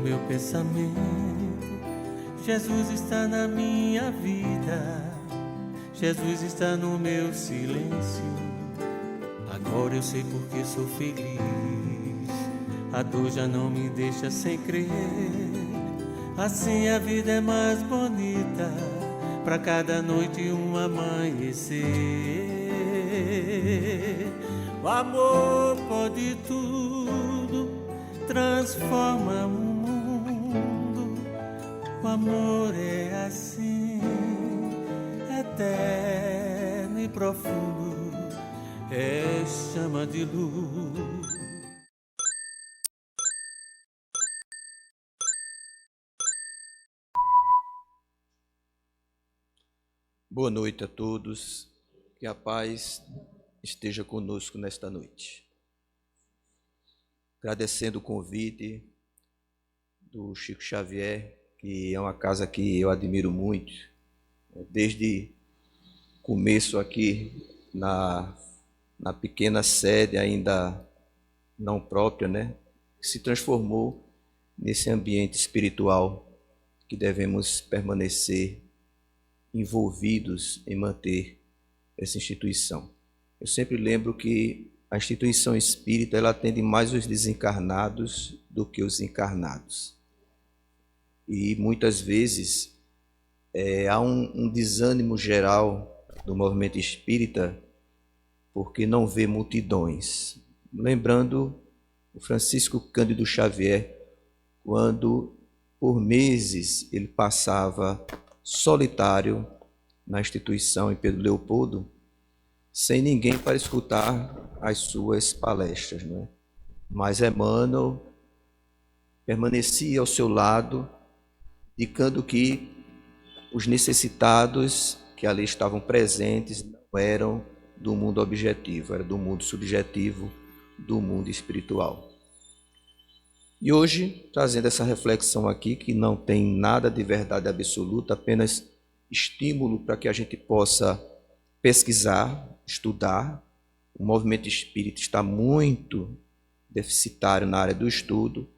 meu pensamento. Jesus está na minha vida. Jesus está no meu silêncio. Agora eu sei porque sou feliz. A dor já não me deixa sem crer. Assim a vida é mais bonita, pra cada noite um amanhecer. O amor pode tudo, transforma o mundo. O amor é assim, eterno e profundo, é chama de luz. Boa noite a todos, que a paz esteja conosco nesta noite. Agradecendo o convite do Chico Xavier, que é uma casa que eu admiro muito, desde o começo aqui na pequena sede, ainda não própria, que se transformou nesse ambiente espiritual que devemos permanecer envolvidos em manter essa instituição. Eu sempre lembro que a instituição espírita ela atende mais os desencarnados do que os encarnados. E muitas vezes há um desânimo geral do movimento espírita porque não vê multidões. Lembrando o Francisco Cândido Xavier, quando por meses ele passava solitário na instituição em Pedro Leopoldo, sem ninguém para escutar as suas palestras, Mas Emmanuel permanecia ao seu lado, indicando que os necessitados que ali estavam presentes não eram do mundo objetivo, era do mundo subjetivo, do mundo espiritual. E hoje, trazendo essa reflexão aqui, que não tem nada de verdade absoluta, apenas estímulo para que a gente possa pesquisar, estudar. O movimento espírita está muito deficitário na área do estudo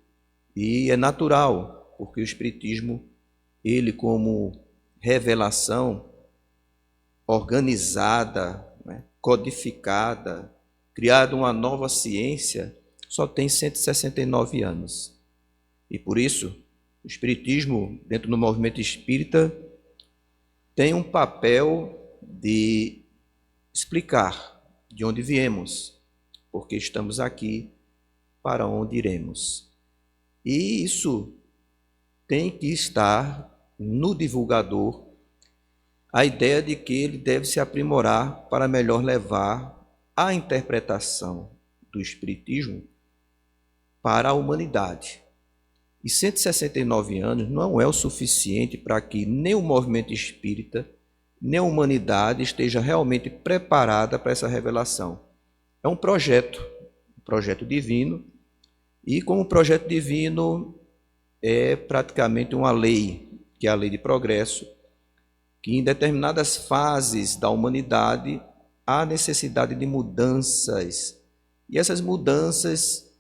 e é natural, porque o espiritismo, ele como revelação organizada, codificada, criada uma nova ciência, só tem 169 anos. E por isso, o espiritismo, dentro do movimento espírita, tem um papel de explicar de onde viemos, porque estamos aqui, para onde iremos. E isso tem que estar no divulgador, a ideia de que ele deve se aprimorar para melhor levar a interpretação do espiritismo para a humanidade. E 169 anos não é o suficiente para que nem o movimento espírita, nem a humanidade esteja realmente preparada para essa revelação. É um projeto divino, e como projeto divino é praticamente uma lei, que é a lei de progresso, que em determinadas fases da humanidade há necessidade de mudanças, e essas mudanças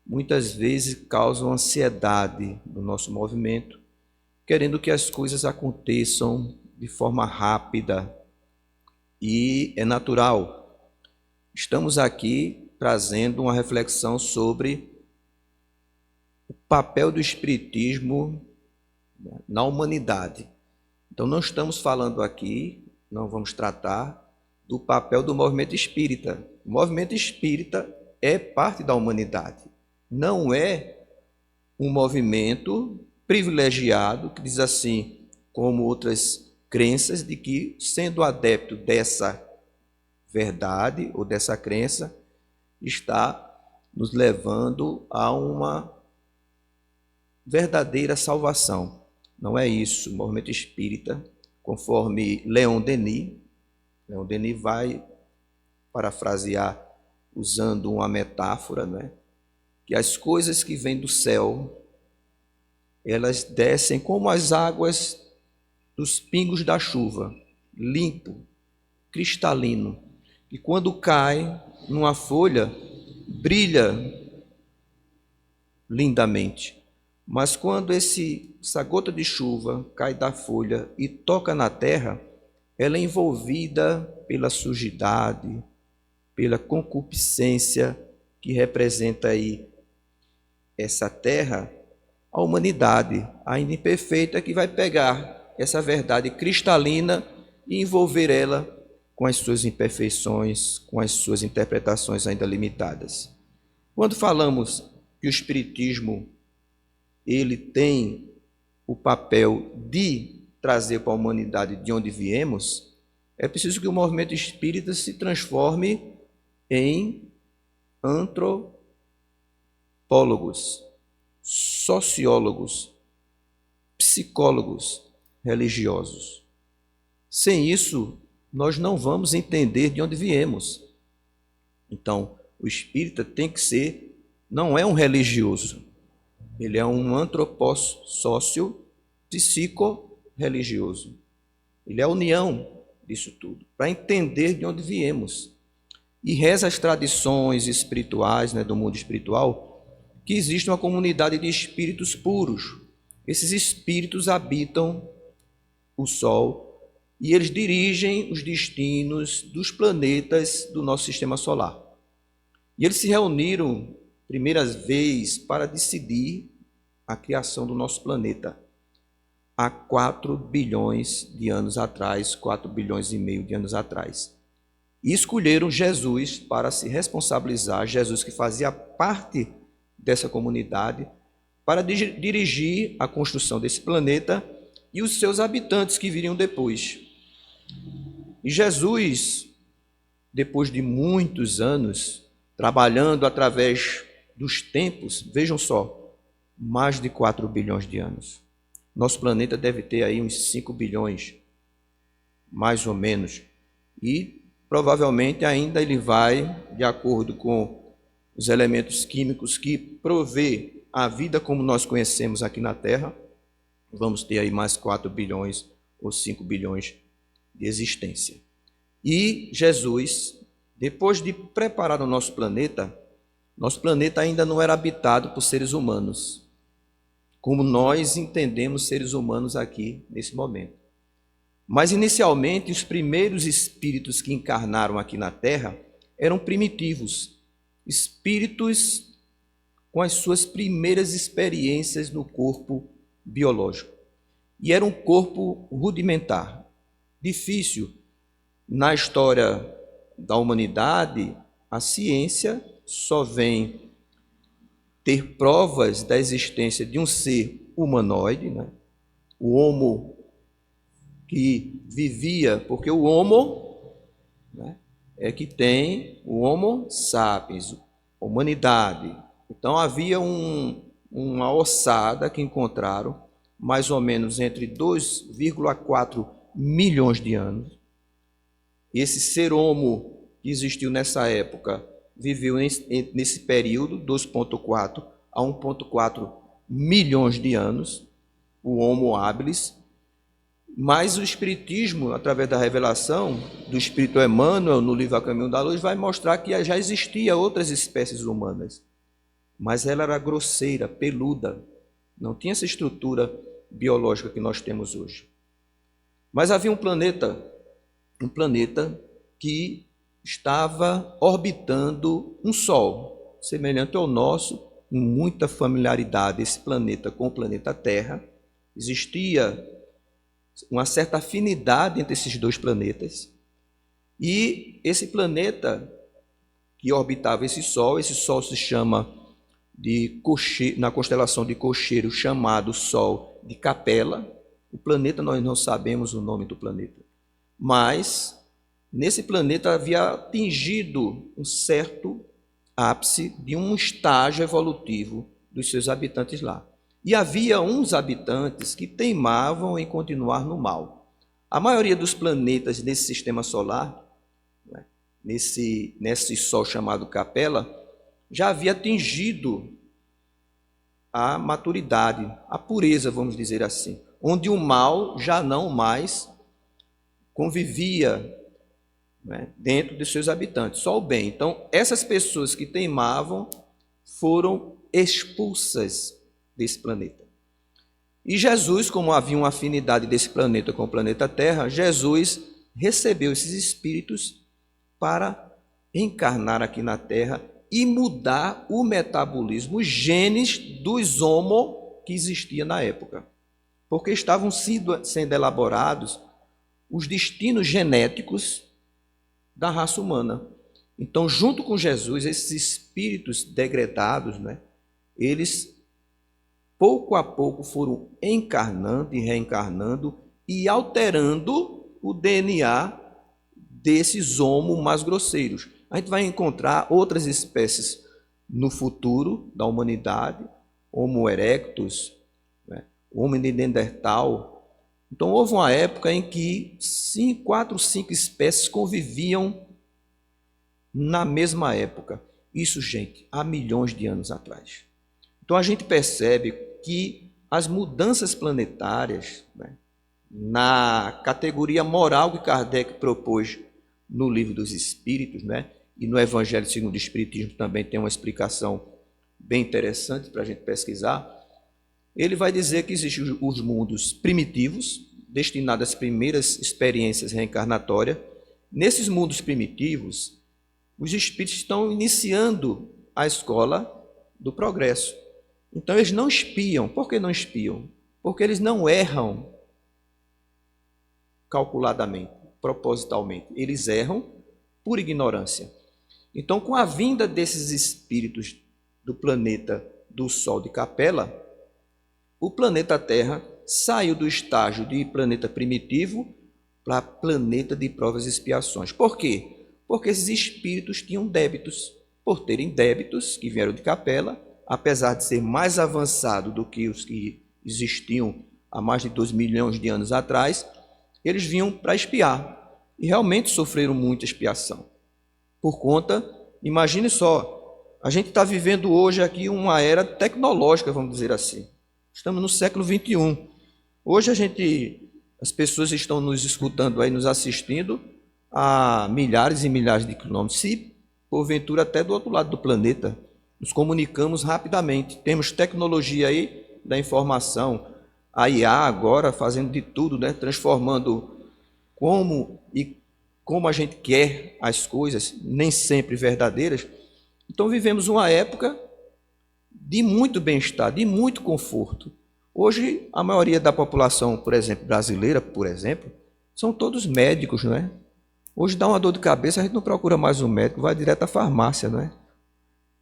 muitas vezes causam ansiedade no nosso movimento, querendo que as coisas aconteçam de forma rápida, e é natural. Estamos aqui trazendo uma reflexão sobre o papel do espiritismo na humanidade. Então não estamos falando aqui, não vamos tratar do papel do movimento espírita. O movimento espírita é parte da humanidade. Não é um movimento privilegiado, que diz assim, como outras crenças, de que, sendo adepto dessa verdade ou dessa crença, está nos levando a uma verdadeira salvação. Não é isso. O movimento espírita, conforme Leon Denis vai parafrasear usando uma metáfora, que as coisas que vêm do céu, elas descem como as águas dos pingos da chuva, limpo, cristalino, e quando cai numa folha, brilha lindamente, Mas quando essa gota de chuva cai da folha e toca na terra, ela é envolvida pela sujidade, pela concupiscência que representa aí essa terra, a humanidade ainda imperfeita que vai pegar essa verdade cristalina e envolver ela com as suas imperfeições, com as suas interpretações ainda limitadas. Quando falamos que o Espiritismo ele tem o papel de trazer para a humanidade de onde viemos, é preciso que o movimento espírita se transforme em antropólogos, sociólogos, psicólogos religiosos. Sem isso, nós não vamos entender de onde viemos. Então, o espírita tem que ser, não é um religioso, ele é um antropóssocio psico-religioso. Ele é a união disso tudo, para entender de onde viemos. E reza as tradições espirituais, do mundo espiritual, que existe uma comunidade de espíritos puros. Esses espíritos habitam o Sol e eles dirigem os destinos dos planetas do nosso sistema solar. E eles se reuniram, primeira vez, para decidir a criação do nosso planeta, há 4 bilhões de anos atrás, 4 bilhões e meio de anos atrás. E escolheram Jesus para se responsabilizar, Jesus que fazia parte dessa comunidade, para dirigir a construção desse planeta e os seus habitantes que viriam depois. E Jesus, depois de muitos anos, trabalhando através dos tempos, vejam só, mais de 4 bilhões de anos. Nosso planeta deve ter aí uns 5 bilhões, mais ou menos. E provavelmente ainda ele vai, de acordo com os elementos químicos que provê a vida como nós conhecemos aqui na Terra, vamos ter aí mais 4 bilhões ou 5 bilhões de existência. E Jesus, depois de preparar o nosso planeta ainda não era habitado por seres humanos, como nós entendemos seres humanos aqui nesse momento. Mas inicialmente os primeiros espíritos que encarnaram aqui na Terra eram primitivos, espíritos com as suas primeiras experiências no corpo biológico. E era um corpo rudimentar, difícil. Na história da humanidade, a ciência só vem ter provas da existência de um ser humanoide, o Homo que vivia, porque o Homo é que tem o Homo sapiens, humanidade. Então havia uma ossada que encontraram mais ou menos entre 2,4 milhões de anos. Esse ser Homo que existiu nessa época viveu nesse período, 2,4 a 1,4 milhões de anos, o Homo habilis. Mas o Espiritismo, através da revelação do Espírito Emmanuel no livro A Caminho da Luz, vai mostrar que já existia outras espécies humanas, mas ela era grosseira, peluda, não tinha essa estrutura biológica que nós temos hoje. Mas havia um planeta que estava orbitando um Sol, semelhante ao nosso, com muita familiaridade esse planeta com o planeta Terra. Existia uma certa afinidade entre esses dois planetas. E esse planeta que orbitava esse Sol se chama, na constelação de Cocheiro, chamado Sol de Capela. O planeta, nós não sabemos o nome do planeta, mas nesse planeta havia atingido um certo ápice de um estágio evolutivo dos seus habitantes lá. E havia uns habitantes que teimavam em continuar no mal. A maioria dos planetas desse sistema solar, nesse Sol chamado Capela, já havia atingido a maturidade, a pureza, vamos dizer assim, onde o mal já não mais convivia dentro de seus habitantes, só o bem. Então, essas pessoas que teimavam foram expulsas desse planeta. E Jesus, como havia uma afinidade desse planeta com o planeta Terra, Jesus recebeu esses espíritos para encarnar aqui na Terra e mudar o metabolismo, os genes dos homo que existia na época. Porque estavam sendo elaborados os destinos genéticos da raça humana. Então, junto com Jesus, esses espíritos degradados, eles pouco a pouco foram encarnando e reencarnando e alterando o DNA desses homo mais grosseiros. A gente vai encontrar outras espécies no futuro da humanidade, Homo erectus, Homo neandertal. Então, houve uma época em que 4 ou 5 espécies conviviam na mesma época. Isso, gente, há milhões de anos atrás. Então, a gente percebe que as mudanças planetárias, na categoria moral que Kardec propôs no Livro dos Espíritos, e no Evangelho segundo o Espiritismo também tem uma explicação bem interessante para a gente pesquisar. Ele vai dizer que existem os mundos primitivos, destinados às primeiras experiências reencarnatórias. Nesses mundos primitivos, os espíritos estão iniciando a escola do progresso. Então, eles não espiam. Por que não espiam? Porque eles não erram calculadamente, propositalmente. Eles erram por ignorância. Então, com a vinda desses espíritos do planeta do Sol de Capela, o planeta Terra saiu do estágio de planeta primitivo para planeta de provas e expiações. Por quê? Porque esses espíritos tinham débitos. Por terem débitos que vieram de Capela, apesar de ser mais avançado do que os que existiam há mais de 2 milhões de anos atrás, eles vinham para expiar. E realmente sofreram muita expiação. Por conta, imagine só, a gente está vivendo hoje aqui uma era tecnológica, vamos dizer assim. Estamos no século XXI. Hoje as pessoas estão nos escutando aí, nos assistindo a milhares e milhares de quilômetros, se porventura até do outro lado do planeta. Nos comunicamos rapidamente. Temos tecnologia aí da informação, a IA agora fazendo de tudo, transformando como a gente quer as coisas, nem sempre verdadeiras. Então vivemos uma época de muito bem-estar, de muito conforto. Hoje, a maioria da população, por exemplo, brasileira, são todos médicos, não é? Hoje dá uma dor de cabeça, a gente não procura mais um médico, vai direto à farmácia, não é?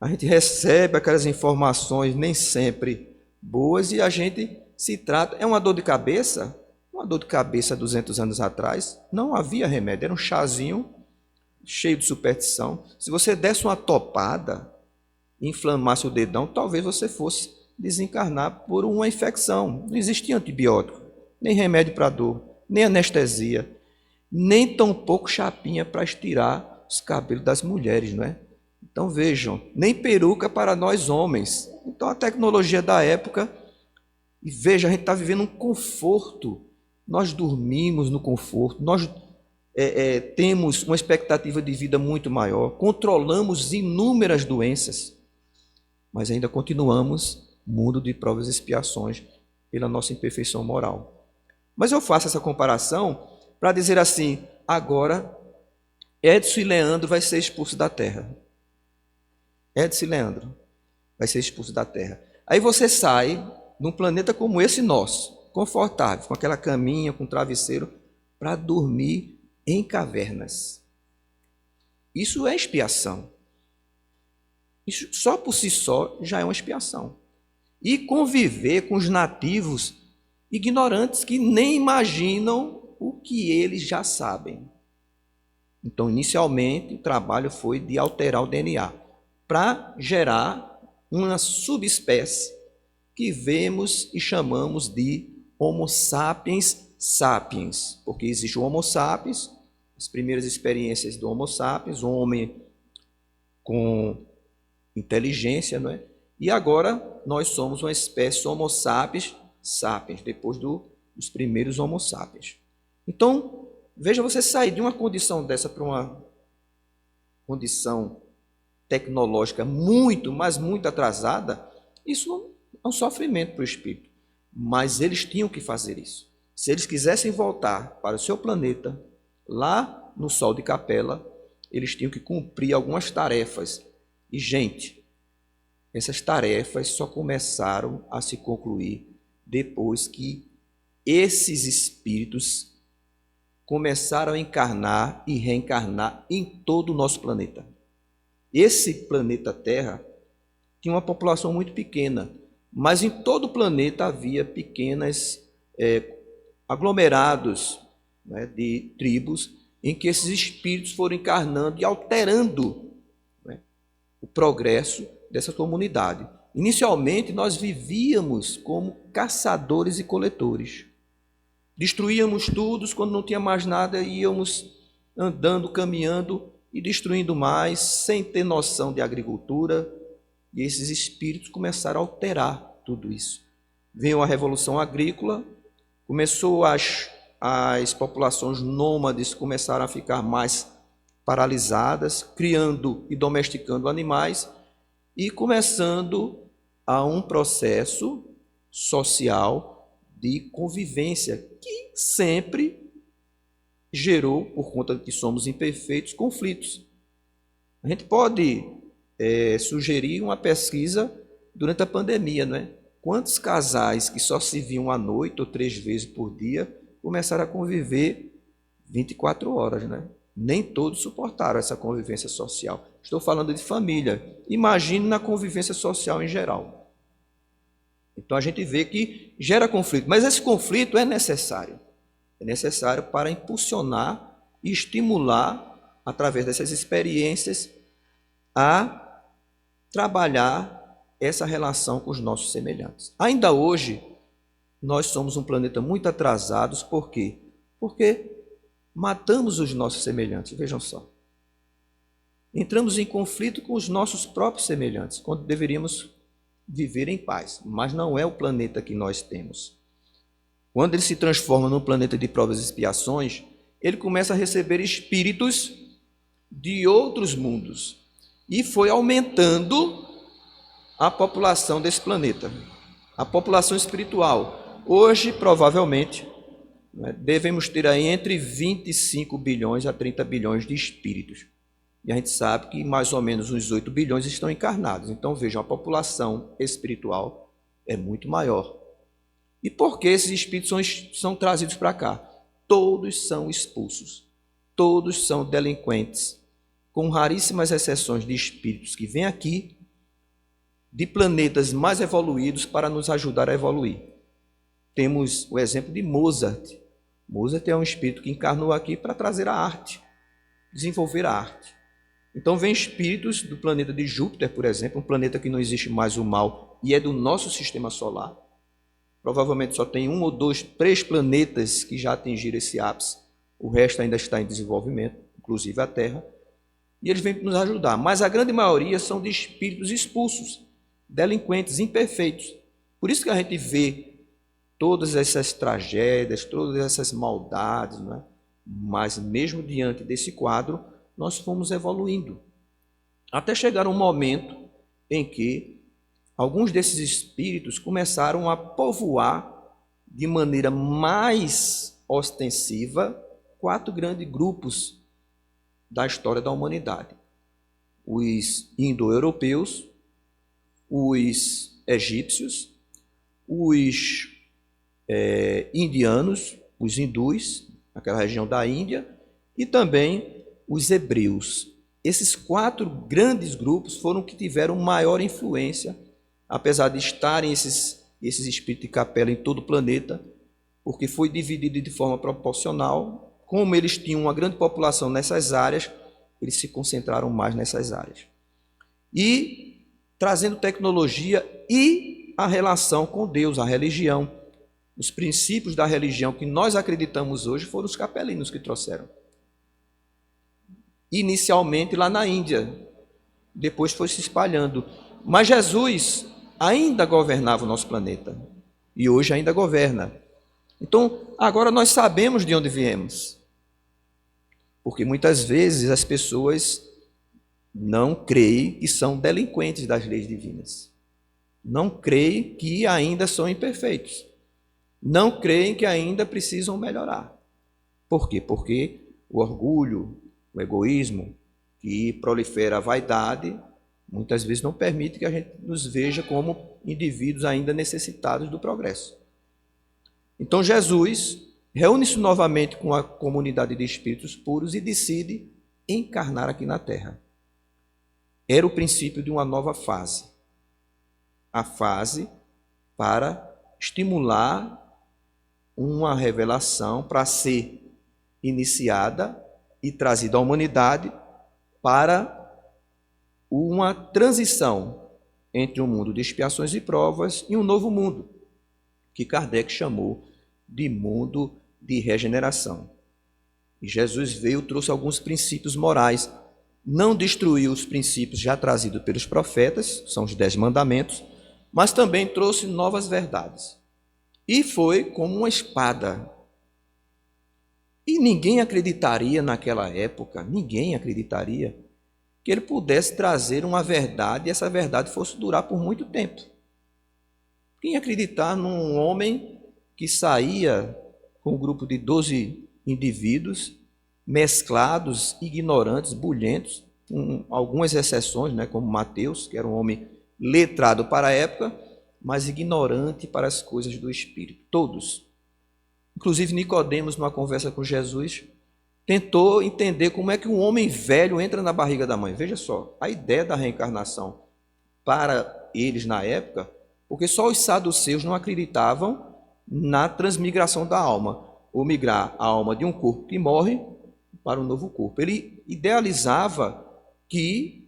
A gente recebe aquelas informações nem sempre boas e a gente se trata. É uma dor de cabeça? Uma dor de cabeça 200 anos atrás, não havia remédio, era um chazinho cheio de superstição. Se você desse uma topada, inflamasse o dedão, talvez você fosse desencarnar por uma infecção. Não existia antibiótico, nem remédio para dor, nem anestesia, nem tampouco chapinha para estirar os cabelos das mulheres, não é? Então vejam, nem peruca para nós homens. Então a tecnologia da época, e veja, a gente está vivendo um conforto. Nós dormimos no conforto, nós temos uma expectativa de vida muito maior, controlamos inúmeras doenças, mas ainda continuamos mundo de provas e expiações pela nossa imperfeição moral. Mas eu faço essa comparação para dizer assim, agora Edson e Leandro vai ser expulso da Terra. Edson e Leandro vai ser expulso da Terra. Aí você sai num planeta como esse nosso, confortável, com aquela caminha, com travesseiro, para dormir em cavernas. Isso é expiação. Isso só por si só já é uma expiação. E conviver com os nativos ignorantes que nem imaginam o que eles já sabem. Então, inicialmente, o trabalho foi de alterar o DNA para gerar uma subespécie que vemos e chamamos de Homo sapiens sapiens, porque existe o Homo sapiens, as primeiras experiências do Homo sapiens, um homem com inteligência, não é? E agora nós somos uma espécie Homo sapiens sapiens, depois dos primeiros Homo sapiens. Então, veja você sair de uma condição dessa para uma condição tecnológica muito, mas muito atrasada, isso É um sofrimento para o espírito. Mas eles tinham que fazer isso. Se eles quisessem voltar para o seu planeta, lá no Sol de Capela, eles tinham que cumprir algumas tarefas. E, gente, essas tarefas só começaram a se concluir depois que esses espíritos começaram a encarnar e reencarnar em todo o nosso planeta. Esse planeta Terra tinha uma população muito pequena, mas em todo o planeta havia pequenos aglomerados, né, de tribos em que esses espíritos foram encarnando e alterando, né, o progresso dessa comunidade. Inicialmente, nós vivíamos como caçadores e coletores. Destruíamos tudo, quando não tinha mais nada, íamos andando, caminhando e destruindo mais, sem ter noção de agricultura. E esses espíritos começaram a alterar tudo isso. Veio a Revolução Agrícola, começou as populações nômades começaram a ficar mais paralisadas, criando e domesticando animais e começando a um processo social de convivência que sempre gerou, por conta de que somos imperfeitos, conflitos. A gente pode sugerir uma pesquisa durante a pandemia, não é? Quantos casais que só se viam à noite ou 3 vezes por dia começaram a conviver 24 horas, né? Nem todos suportaram essa convivência social. Estou falando de família. Imagine na convivência social em geral. Então a gente vê que gera conflito, mas esse conflito é necessário. É necessário para impulsionar e estimular, através dessas experiências, a trabalhar essa relação com os nossos semelhantes. Ainda hoje, nós somos um planeta muito atrasados, por quê? Porque matamos os nossos semelhantes, vejam só. Entramos em conflito com os nossos próprios semelhantes, quando deveríamos viver em paz, mas não é o planeta que nós temos. Quando ele se transforma num planeta de provas e expiações, ele começa a receber espíritos de outros mundos e foi aumentando a população desse planeta, a população espiritual. Hoje, provavelmente, devemos ter aí entre 25 bilhões a 30 bilhões de espíritos. E a gente sabe que mais ou menos uns 8 bilhões estão encarnados. Então, vejam, a população espiritual é muito maior. E por que esses espíritos são trazidos para cá? Todos são expulsos, todos são delinquentes, com raríssimas exceções de espíritos que vêm aqui, de planetas mais evoluídos para nos ajudar a evoluir. Temos o exemplo de Mozart. Mozart é um espírito que encarnou aqui para trazer a arte, desenvolver a arte. Então vem espíritos do planeta de Júpiter, por exemplo, um planeta que não existe mais o mal e é do nosso sistema solar. Provavelmente só tem 1 ou 2, 3 planetas que já atingiram esse ápice. O resto ainda está em desenvolvimento, inclusive a Terra. E eles vêm nos ajudar. Mas a grande maioria são de espíritos expulsos, delinquentes, imperfeitos. Por isso que a gente vê todas essas tragédias, todas essas maldades, não é? Mas mesmo diante desse quadro, nós fomos evoluindo. Até chegar um momento em que alguns desses espíritos começaram a povoar de maneira mais ostensiva 4 grandes grupos da história da humanidade. Os indo-europeus, os egípcios, os indianos, os hindus, aquela região da Índia, e também os hebreus. Esses 4 grandes grupos foram que tiveram maior influência, apesar de estarem esses espíritos de capela em todo o planeta, porque foi dividido de forma proporcional. Como eles tinham uma grande população nessas áreas, eles se concentraram mais nessas áreas. E trazendo tecnologia e a relação com Deus, a religião. Os princípios da religião que nós acreditamos hoje foram os capelinos que trouxeram. Inicialmente lá na Índia, depois foi se espalhando. Mas Jesus ainda governava o nosso planeta e hoje ainda governa. Então, agora nós sabemos de onde viemos, porque muitas vezes as pessoas não creem que são delinquentes das leis divinas. Não creem que ainda são imperfeitos. Não creem que ainda precisam melhorar. Por quê? Porque o orgulho, o egoísmo, que prolifera a vaidade, muitas vezes não permite que a gente nos veja como indivíduos ainda necessitados do progresso. Então Jesus reúne-se novamente com a comunidade de espíritos puros e decide encarnar aqui na Terra. Era o princípio de uma nova fase. A fase para estimular uma revelação para ser iniciada e trazida à humanidade para uma transição entre um mundo de expiações e provas e um novo mundo, que Kardec chamou de mundo de regeneração. E Jesus veio, trouxe alguns princípios morais, não destruiu os princípios já trazidos pelos profetas, são os 10 mandamentos, mas também trouxe novas verdades. E foi como uma espada. E ninguém acreditaria naquela época, ninguém acreditaria que ele pudesse trazer uma verdade e essa verdade fosse durar por muito tempo. Quem acreditar num homem que saía com um grupo de 12 indivíduos, mesclados, ignorantes, bulhentos, com algumas exceções, né, como Mateus, que era um homem letrado para a época, mas ignorante para as coisas do Espírito. Todos. Inclusive Nicodemos, numa conversa com Jesus, tentou entender como é que um homem velho entra na barriga da mãe. Veja só, a ideia da reencarnação para eles na época, porque só os saduceus não acreditavam na transmigração da alma, ou migrar a alma de um corpo que morre para um novo corpo. Ele idealizava que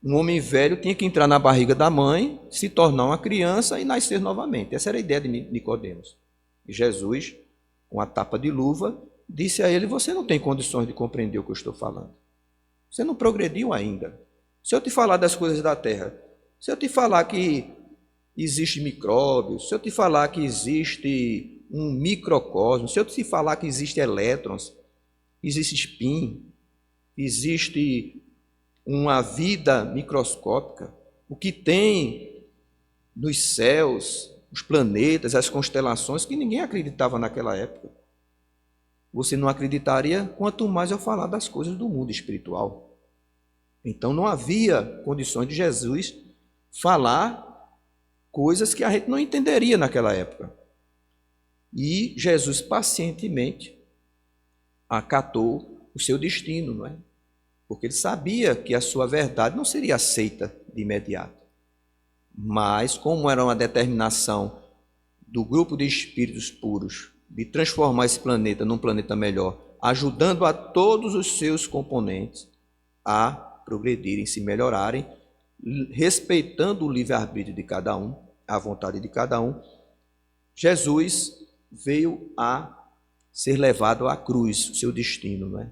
um homem velho tinha que entrar na barriga da mãe, se tornar uma criança e nascer novamente. Essa era a ideia de Nicodemos. E Jesus, com a tapa de luva, disse a ele: você não tem condições de compreender o que eu estou falando. Você não progrediu ainda. Se eu te falar das coisas da terra, se eu te falar que existe micróbios, se eu te falar que existe um microcosmo, se eu te falar que existe elétrons, existe spin, existe uma vida microscópica, o que tem nos céus, os planetas, as constelações, que ninguém acreditava naquela época. Você não acreditaria, quanto mais eu falar das coisas do mundo espiritual. Então não havia condições de Jesus falar coisas que a gente não entenderia naquela época. E Jesus pacientemente acatou o seu destino, não é? Porque ele sabia que a sua verdade não seria aceita de imediato. Mas, como era uma determinação do grupo de espíritos puros de transformar esse planeta num planeta melhor, ajudando a todos os seus componentes a progredirem, se melhorarem, respeitando o livre-arbítrio de cada um, a vontade de cada um, Jesus veio a ser levado à cruz, o seu destino, não é?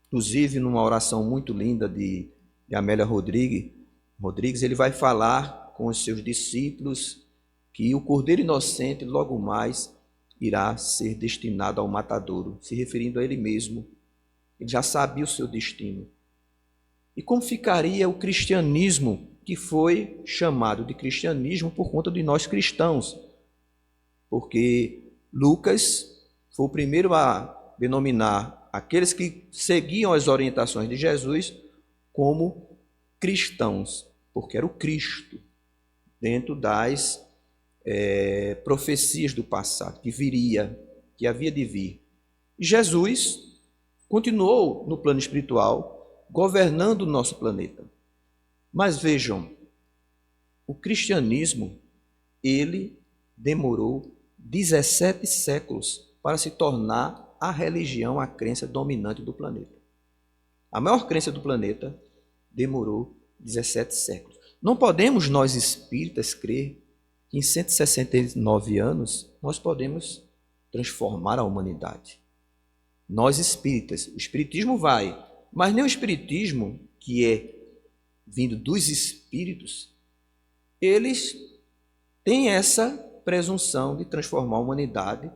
Inclusive, numa oração muito linda de Amélia Rodrigues, ele vai falar com os seus discípulos que o Cordeiro Inocente logo mais irá ser destinado ao matadouro, se referindo a ele mesmo. Ele já sabia o seu destino. E como ficaria o cristianismo, que foi chamado de cristianismo por conta de nós cristãos? Porque Lucas foi o primeiro a denominar aqueles que seguiam as orientações de Jesus como cristãos, porque era o Cristo, dentro das profecias do passado, que viria, que havia de vir. E Jesus continuou no plano espiritual, governando o nosso planeta. Mas vejam, o cristianismo, ele demorou 17 séculos para se tornar a religião, a crença dominante do planeta. A maior crença do planeta demorou 17 séculos. Não podemos nós espíritas crer que em 169 anos nós podemos transformar a humanidade. Nós espíritas, o espiritismo vai, mas nem o espiritismo, que é vindo dos espíritos, eles têm essa presunção de transformar a humanidade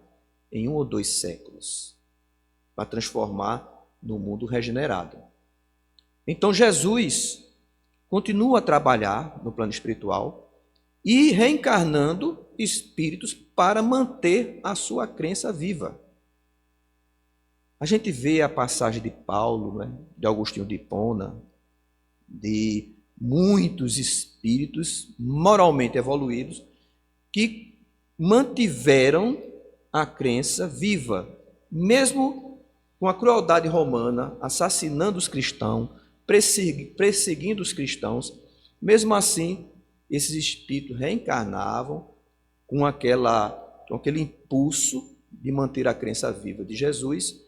em 1 ou 2 séculos, para transformar no mundo regenerado. Então Jesus, continua a trabalhar no plano espiritual e reencarnando espíritos para manter a sua crença viva. A gente vê a passagem de Paulo, né, de Agostinho de Hipona, de muitos espíritos moralmente evoluídos que mantiveram a crença viva, mesmo com a crueldade romana, assassinando os cristãos, perseguindo os cristãos. Mesmo assim, esses espíritos reencarnavam com aquele impulso de manter a crença viva de Jesus,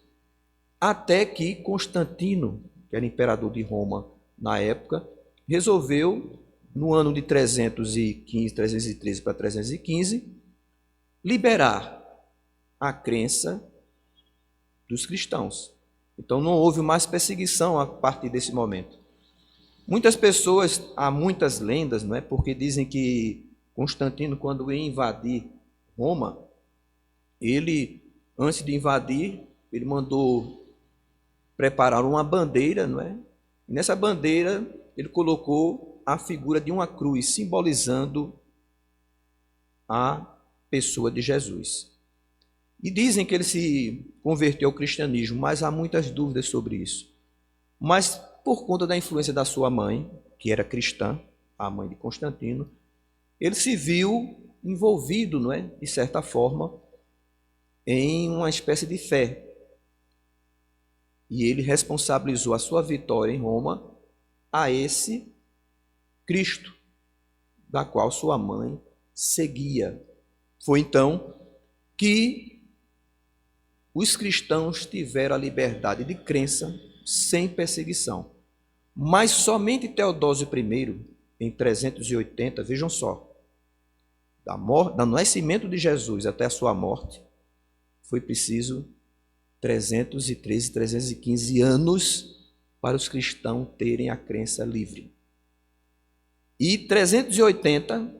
até que Constantino, que era imperador de Roma na época, resolveu, no ano de 313 para 315, liberar a crença dos cristãos. Então não houve mais perseguição a partir desse momento. Muitas pessoas, há muitas lendas, não é? Porque dizem que Constantino, quando ia invadir Roma, ele, antes de invadir, ele mandou preparar uma bandeira, não é? E nessa bandeira ele colocou a figura de uma cruz, simbolizando a pessoa de Jesus. E dizem que ele se converteu ao cristianismo, mas há muitas dúvidas sobre isso. Mas por conta da influência da sua mãe, que era cristã, a mãe de Constantino, ele se viu envolvido, não é, de certa forma, em uma espécie de fé. E ele responsabilizou a sua vitória em Roma a esse Cristo, da qual sua mãe seguia. Foi então que os cristãos tiveram a liberdade de crença sem perseguição. Mas somente Teodósio I, em 380, vejam só, do nascimento de Jesus até a sua morte, foi preciso 313, 315 anos para os cristãos terem a crença livre. E 380,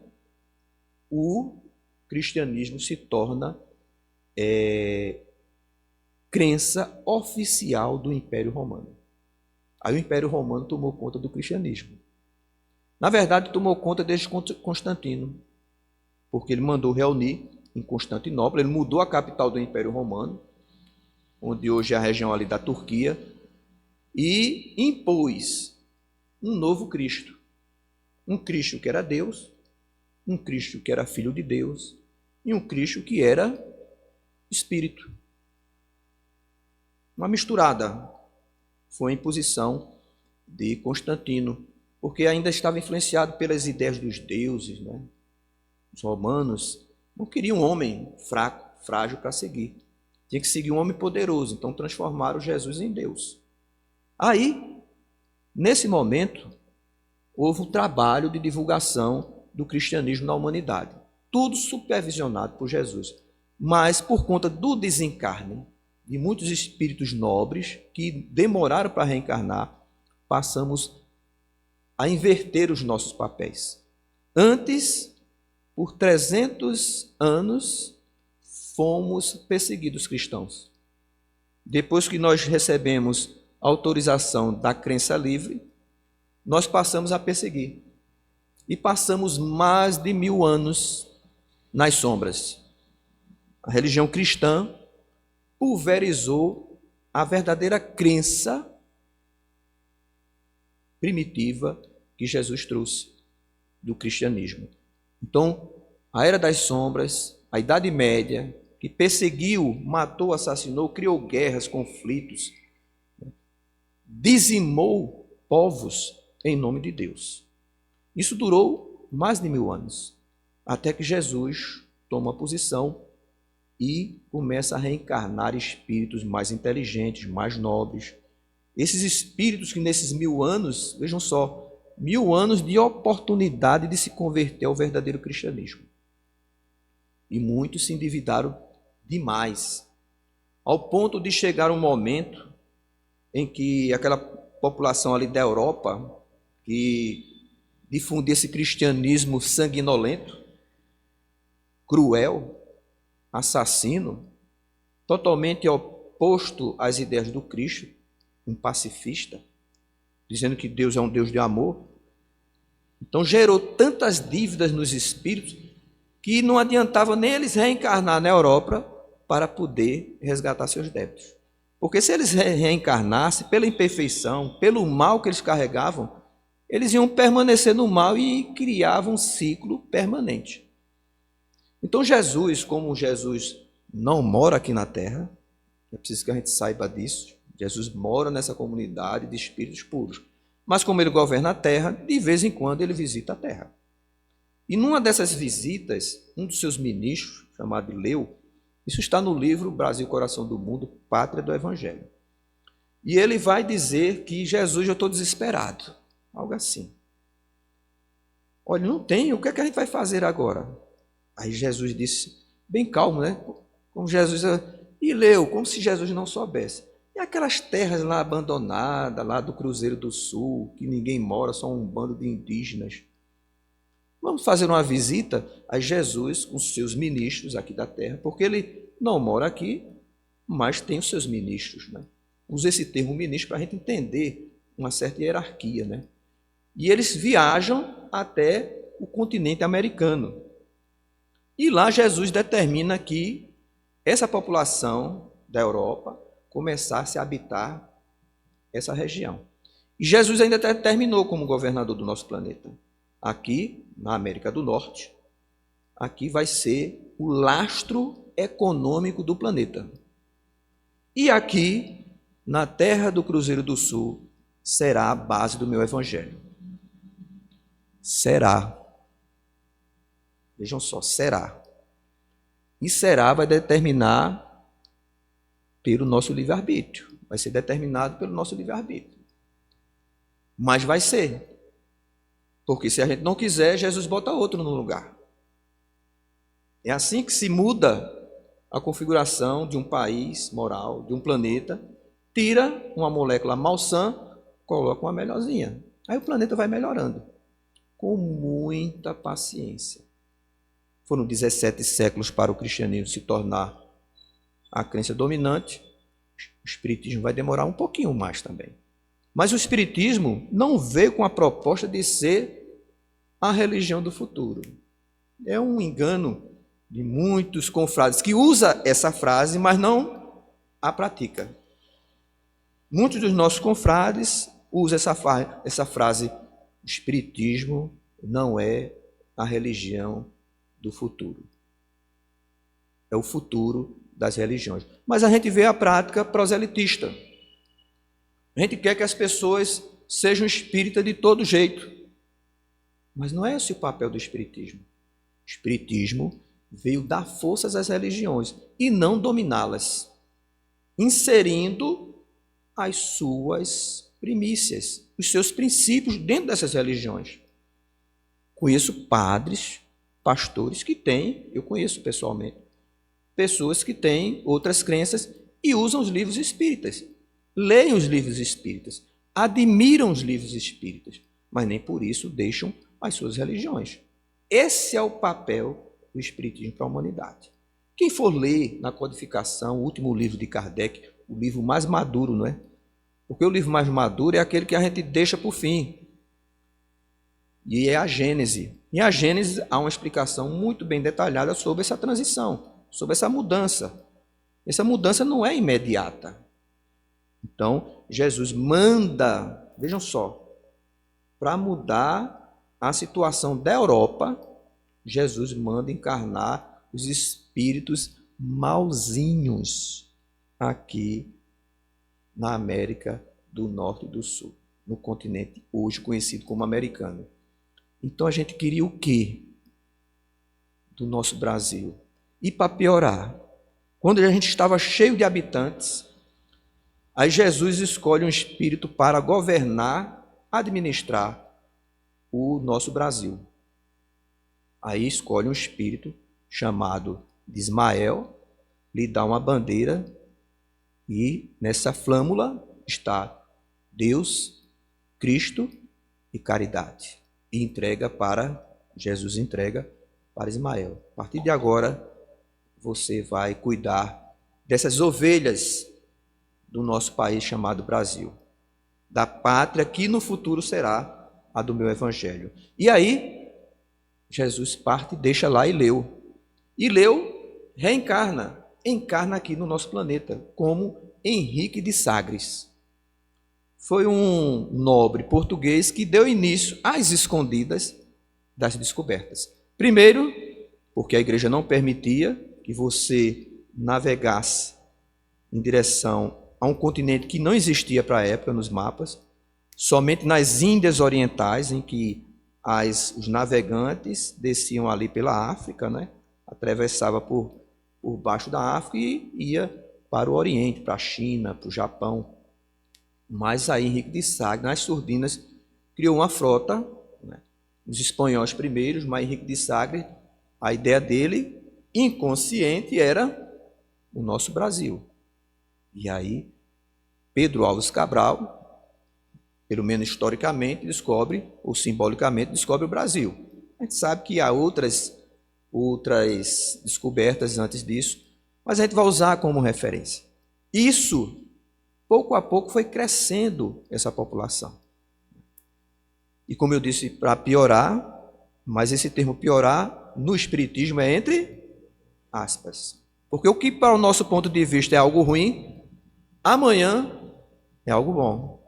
o cristianismo se torna crença oficial do Império Romano. Aí o Império Romano tomou conta do cristianismo. Na verdade, tomou conta desde Constantino, porque ele mandou reunir em Constantinopla, ele mudou a capital do Império Romano, onde hoje é a região ali da Turquia, e impôs um novo Cristo. Um Cristo que era Deus, um Cristo que era Filho de Deus, e um Cristo que era Espírito. Uma misturada. Foi a imposição de Constantino, porque ainda estava influenciado pelas ideias dos deuses, né? Os romanos não queriam um homem fraco, frágil para seguir. Tinha que seguir um homem poderoso, então transformaram Jesus em Deus. Aí, nesse momento, houve um trabalho de divulgação do cristianismo na humanidade. Tudo supervisionado por Jesus. Mas, por conta do desencarne de muitos espíritos nobres que demoraram para reencarnar, passamos a inverter os nossos papéis. Antes, por 300 anos, fomos perseguidos cristãos. Depois que nós recebemos a autorização da crença livre, nós passamos a perseguir. E passamos mais de 1000 anos nas sombras. A religião cristã pulverizou a verdadeira crença primitiva que Jesus trouxe do cristianismo. Então, a Era das Sombras, a Idade Média, que perseguiu, matou, assassinou, criou guerras, conflitos, dizimou povos em nome de Deus. Isso durou mais de 1000 anos, até que Jesus toma posição e começa a reencarnar espíritos mais inteligentes, mais nobres. Esses espíritos que nesses 1000 anos, vejam só, 1000 anos de oportunidade de se converter ao verdadeiro cristianismo. E muitos se endividaram demais, ao ponto de chegar um momento em que aquela população ali da Europa, que difundia esse cristianismo sanguinolento, cruel, assassino, totalmente oposto às ideias do Cristo, um pacifista, dizendo que Deus é um Deus de amor, Então gerou tantas dívidas nos espíritos que não adiantava nem eles reencarnar na Europa para poder resgatar seus débitos. Porque se eles reencarnassem, pela imperfeição, pelo mal que eles carregavam, eles iam permanecer no mal e criavam um ciclo permanente. Então Jesus, como Jesus não mora aqui na Terra, é preciso que a gente saiba disso, Jesus mora nessa comunidade de espíritos puros. Mas como ele governa a Terra, de vez em quando ele visita a Terra. E numa dessas visitas, um dos seus ministros, chamado Leu, isso está no livro Brasil, Coração do Mundo, Pátria do Evangelho. E ele vai dizer que Jesus, eu estou desesperado. Algo assim. Olha, não tem, o que é que a gente vai fazer agora? Aí Jesus disse, bem calmo, né? Como Jesus, e Leu, como se Jesus não soubesse. E aquelas terras lá abandonadas, lá do Cruzeiro do Sul, que ninguém mora, só um bando de indígenas. Vamos fazer uma visita a Jesus com seus ministros aqui da terra, porque ele não mora aqui, mas tem os seus ministros, né? Usa esse termo ministro para a gente entender uma certa hierarquia, né? E eles viajam até o continente americano. E lá Jesus determina que essa população da Europa começasse a habitar essa região. E Jesus ainda terminou como governador do nosso planeta. Aqui, na América do Norte, aqui vai ser o lastro econômico do planeta. E aqui, na terra do Cruzeiro do Sul, será a base do meu evangelho. Será. Vejam só, será. E será vai determinar pelo nosso livre-arbítrio. Vai ser determinado pelo nosso livre-arbítrio. Mas vai ser. Porque se a gente não quiser, Jesus bota outro no lugar. É assim que se muda a configuração de um país moral, de um planeta, tira uma molécula malsã, coloca uma melhorzinha. Aí o planeta vai melhorando. Com muita paciência. Foram 17 séculos para o cristianismo se tornar a crença dominante. O espiritismo vai demorar um pouquinho mais também. Mas o espiritismo não veio com a proposta de ser a religião do futuro. É um engano de muitos confrades que usa essa frase, mas não a pratica. Muitos dos nossos confrades usam essa frase, o espiritismo não é a religião do futuro. É o futuro das religiões. Mas a gente vê a prática proselitista. A gente quer que as pessoas sejam espíritas de todo jeito. Mas não é esse o papel do espiritismo. O espiritismo veio dar forças às religiões e não dominá-las, inserindo as suas primícias, os seus princípios dentro dessas religiões. Conheço padres, pastores que têm, eu conheço pessoalmente, pessoas que têm outras crenças e usam os livros espíritas, leem os livros espíritas, admiram os livros espíritas, mas nem por isso deixam as suas religiões. Esse é o papel do espiritismo para a humanidade. Quem for ler na codificação, o último livro de Kardec, o livro mais maduro, não é? Porque o livro mais maduro é aquele que a gente deixa para o fim. E é a Gênese. Em a Gênese há uma explicação muito bem detalhada sobre essa transição, sobre essa mudança. Essa mudança não é imediata. Então, Jesus manda, vejam só, para mudar a situação da Europa, Jesus manda encarnar os espíritos mauzinhos aqui na América do Norte e do Sul, no continente hoje conhecido como americano. Então a gente queria o quê do nosso Brasil? E para piorar, quando a gente estava cheio de habitantes, aí Jesus escolhe um espírito para governar, administrar o nosso Brasil. Aí escolhe um espírito chamado de Ismael, lhe dá uma bandeira e nessa flâmula está Deus, Cristo e caridade. E Jesus entrega para Ismael. A partir de agora, você vai cuidar dessas ovelhas do nosso país chamado Brasil, da pátria que no futuro será a do meu evangelho. E aí, Jesus parte, deixa lá e leu. E leu, reencarna, encarna aqui no nosso planeta, como Henrique de Sagres. Foi um nobre português que deu início às escondidas das descobertas. Primeiro, porque a igreja não permitia que você navegasse em direção a um continente que não existia para a época nos mapas, somente nas Índias Orientais, em que os navegantes desciam ali pela África, né? Atravessava por baixo da África e ia para o Oriente, para a China, para o Japão. Mas aí Henrique de Sagres, nas Surdinas, criou uma frota, né? Os espanhóis primeiros, mas Henrique de Sagres, a ideia dele, inconsciente, era o nosso Brasil. E aí Pedro Álvares Cabral, pelo menos historicamente, descobre, ou simbolicamente, descobre o Brasil. A gente sabe que há outras descobertas antes disso, mas a gente vai usar como referência. Isso, pouco a pouco, foi crescendo essa população. E como eu disse, para piorar, mas esse termo piorar, no Espiritismo, é entre aspas. Porque o que para o nosso ponto de vista é algo ruim, amanhã é algo bom.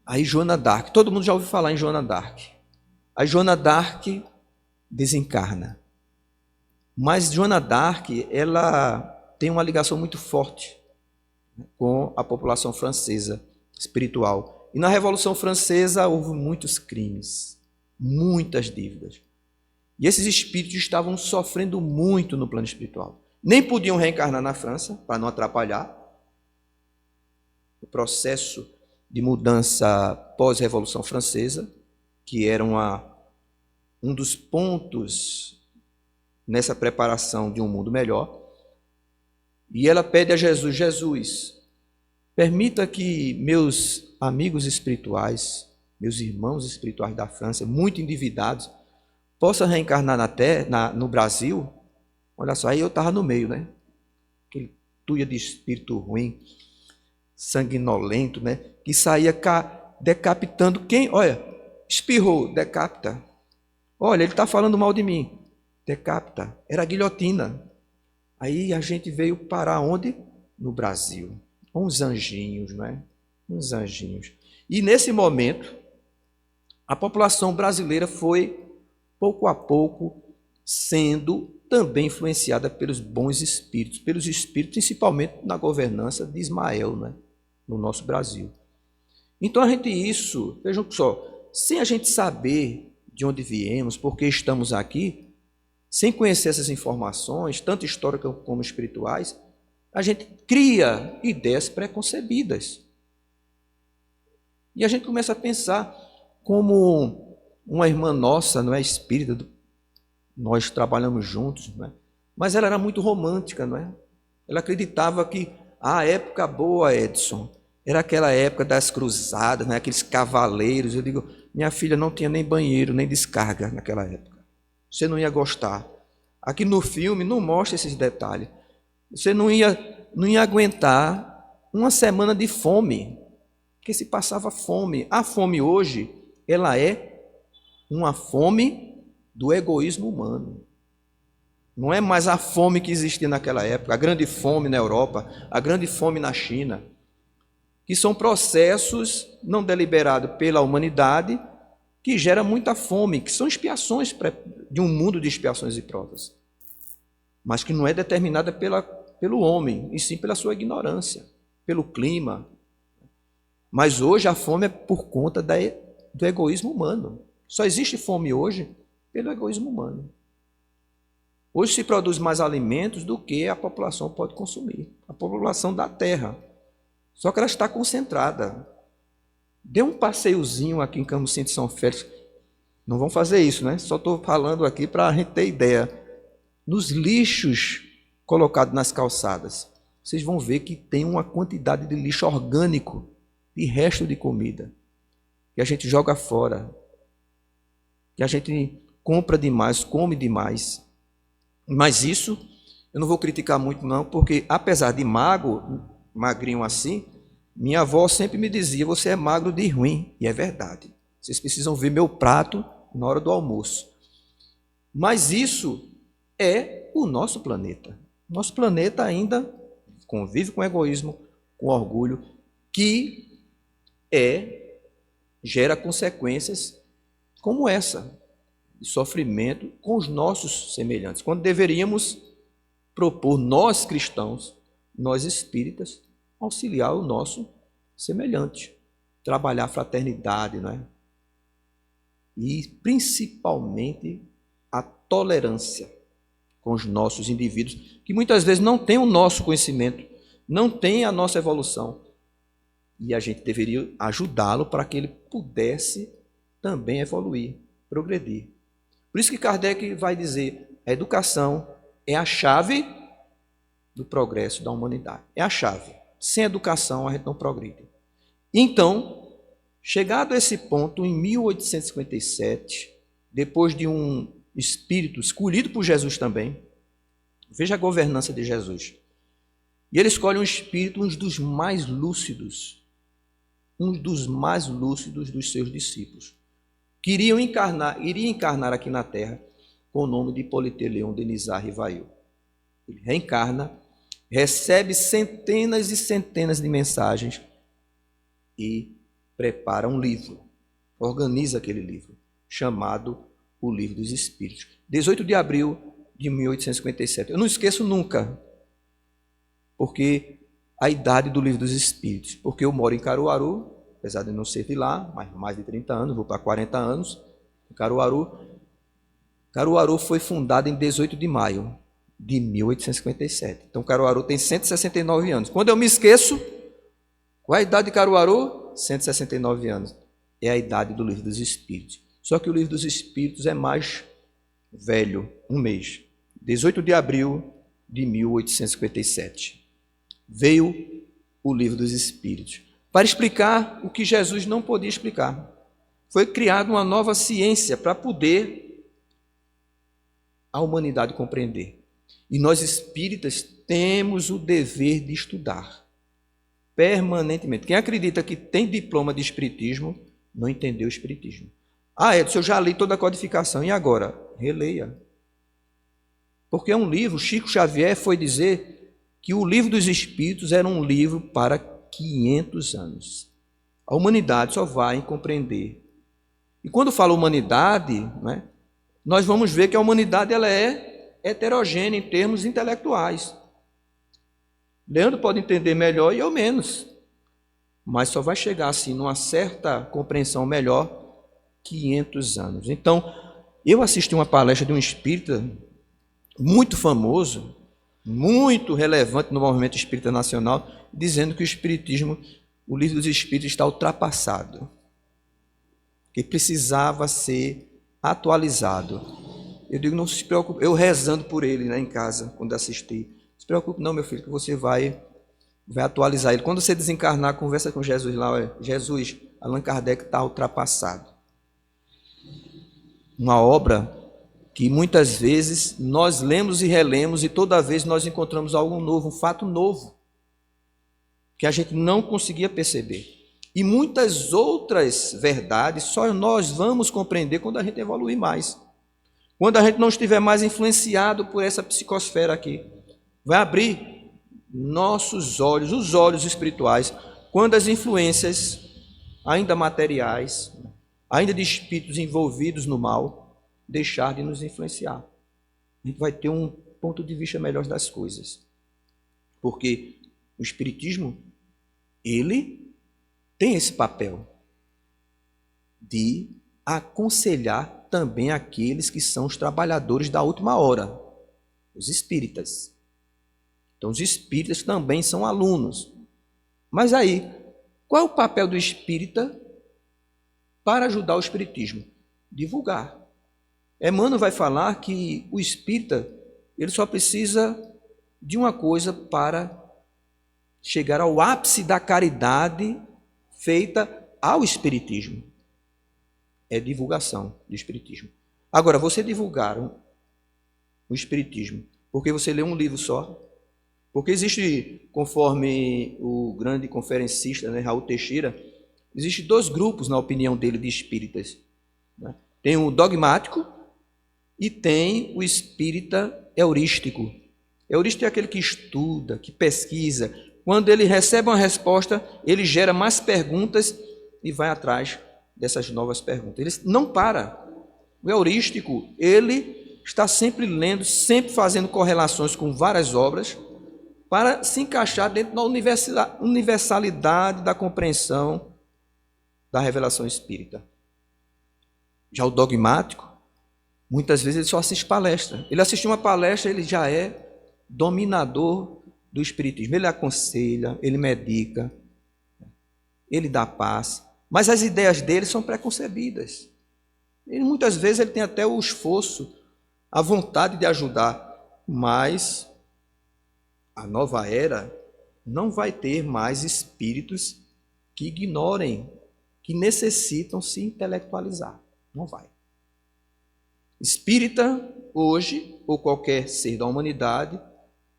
Aí Joana d'Arc, todo mundo já ouviu falar em Joana d'Arc. A Joana d'Arc desencarna. Mas Joana d'Arc, ela tem uma ligação muito forte com a população francesa espiritual. E na Revolução Francesa houve muitos crimes, muitas dívidas. E esses espíritos estavam sofrendo muito no plano espiritual. Nem podiam reencarnar na França, para não atrapalhar o processo de mudança pós-Revolução Francesa, que era um dos pontos nessa preparação de um mundo melhor. E ela pede a Jesus: Jesus, permita que meus amigos espirituais, meus irmãos espirituais da França, muito endividados, possam reencarnar na terra, no Brasil. Olha só, aí eu estava no meio, né? Aquele tuia de espírito ruim, sanguinolento, né? Que saía decapitando quem? Olha, espirrou, decapita. Olha, ele está falando mal de mim, decapita. Era guilhotina. Aí a gente veio parar onde? No Brasil. Uns anjinhos, né? Uns anjinhos. E nesse momento, a população brasileira foi, pouco a pouco, sendo também influenciada pelos bons espíritos, principalmente na governança de Ismael, né? No nosso Brasil. Então vejam só, sem a gente saber de onde viemos, por que estamos aqui, sem conhecer essas informações, tanto históricas como espirituais, a gente cria ideias preconcebidas. E a gente começa a pensar como uma irmã nossa, não é espírita, nós trabalhamos juntos, não é? Mas ela era muito romântica, não é? Ela acreditava que a época boa, Edson, era aquela época das cruzadas, né? Aqueles cavaleiros. Eu digo, minha filha, não tinha nem banheiro, nem descarga naquela época. Você não ia gostar. Aqui no filme não mostra esses detalhes. Você não ia aguentar uma semana de fome, porque se passava fome. A fome hoje, ela é uma fome do egoísmo humano. Não é mais a fome que existia naquela época, a grande fome na Europa, a grande fome na China, que são processos não deliberados pela humanidade, que geram muita fome, que são expiações de um mundo de expiações e provas, mas que não é determinada pelo homem, e sim pela sua ignorância, pelo clima. Mas hoje a fome é por conta do egoísmo humano. Só existe fome hoje pelo egoísmo humano. Hoje se produz mais alimentos do que a população pode consumir, a população da terra. Só que ela está concentrada. Dê um passeiozinho aqui em Camusim de São Félix. Não vão fazer isso, né? Só estou falando aqui para a gente ter ideia. Nos lixos colocados nas calçadas, vocês vão ver que tem uma quantidade de lixo orgânico, de resto de comida, que a gente joga fora, que a gente compra demais, come demais. Mas isso eu não vou criticar muito não, porque apesar de magrinho assim, minha avó sempre me dizia, você é magro de ruim, e é verdade. Vocês precisam ver meu prato na hora do almoço. Mas isso é o nosso planeta. Nosso planeta ainda convive com egoísmo, com orgulho, que gera consequências como essa, de sofrimento com os nossos semelhantes. Quando deveríamos propor, nós cristãos, nós espíritas, auxiliar o nosso semelhante, trabalhar a fraternidade, não é? E principalmente a tolerância com os nossos indivíduos, que muitas vezes não têm o nosso conhecimento, não têm a nossa evolução. E a gente deveria ajudá-lo para que ele pudesse também evoluir, progredir. Por isso que Kardec vai dizer, a educação é a chave do progresso da humanidade. É a chave. Sem educação a gente não progride. Então, chegado a esse ponto, em 1857, depois de um espírito escolhido por Jesus também, veja a governança de Jesus. E ele escolhe um espírito, um dos mais lúcidos dos seus discípulos, que iria encarnar aqui na Terra com o nome de Hippolyte Léon Denisard Rivail. Ele reencarna, recebe centenas e centenas de mensagens e prepara um livro, organiza aquele livro, chamado O Livro dos Espíritos. 18 de abril de 1857. Eu não esqueço nunca, porque a idade do Livro dos Espíritos, porque eu moro em Caruaru, apesar de não ser de lá, mas mais de 30 anos, vou para 40 anos, em Caruaru. Caruaru foi fundada em 18 de maio de 1857. Então, Caruaru tem 169 anos. Quando eu me esqueço, qual é a idade de Caruaru? 169 anos. É a idade do Livro dos Espíritos. Só que o Livro dos Espíritos é mais velho, um mês. 18 de abril de 1857. Veio o Livro dos Espíritos para explicar o que Jesus não podia explicar. Foi criada uma nova ciência para poder a humanidade compreender. E nós espíritas temos o dever de estudar permanentemente. Quem acredita que tem diploma de espiritismo não entendeu o espiritismo. Edson, eu já li toda a codificação, e agora? Releia. Porque é um livro, Chico Xavier foi dizer que o Livro dos Espíritos era um livro para 500 anos. A humanidade só vai compreender. E quando fala humanidade, né, nós vamos ver que a humanidade ela é heterogênea em termos intelectuais. Leandro pode entender melhor e eu menos. Mas só vai chegar assim, numa certa compreensão melhor, 500 anos. Então, eu assisti uma palestra de um espírita muito famoso, muito relevante no movimento espírita nacional, dizendo que o espiritismo, o Livro dos Espíritos está ultrapassado, que precisava ser atualizado. Eu digo, não se preocupe, eu rezando por ele, né, em casa, quando assisti, não se preocupe não, meu filho, que você vai atualizar ele. Quando você desencarnar, conversa com Jesus lá, olha, Jesus, Allan Kardec está ultrapassado. Uma obra que muitas vezes nós lemos e relemos e toda vez nós encontramos algo novo, um fato novo, que a gente não conseguia perceber. E muitas outras verdades só nós vamos compreender quando a gente evoluir mais. Quando a gente não estiver mais influenciado por essa psicosfera aqui. Vai abrir nossos olhos, os olhos espirituais, quando as influências ainda materiais, ainda de espíritos envolvidos no mal, deixar de nos influenciar. A gente vai ter um ponto de vista melhor das coisas. Porque o espiritismo, ele tem esse papel de aconselhar também aqueles que são os trabalhadores da última hora, os espíritas. Então, os espíritas também são alunos. Mas aí, qual é o papel do espírita para ajudar o espiritismo? Divulgar. Emmanuel vai falar que o espírita ele só precisa de uma coisa para chegar ao ápice da caridade feita ao espiritismo. É divulgação do espiritismo. Agora, você divulgar o espiritismo porque você lê um livro só, porque existe, conforme o grande conferencista, né, Raul Teixeira, Existem dois grupos, na opinião dele, de espíritas. Tem o dogmático e tem o espírita heurístico. Heurístico é aquele que estuda, que pesquisa. Quando ele recebe uma resposta, ele gera mais perguntas e vai atrás dessas novas perguntas. Ele não para. O heurístico, ele está sempre lendo, sempre fazendo correlações com várias obras para se encaixar dentro da universalidade da compreensão da revelação espírita. Já o dogmático, muitas vezes ele só assiste palestra. Ele assistiu uma palestra, ele já é dominador do espiritismo. Ele aconselha, ele medica, ele dá paz, mas as ideias dele são preconcebidas. E muitas vezes ele tem até o esforço, a vontade de ajudar, mas a nova era não vai ter mais espíritos que ignorem, que necessitam se intelectualizar. Não vai. Espírita, hoje, ou qualquer ser da humanidade,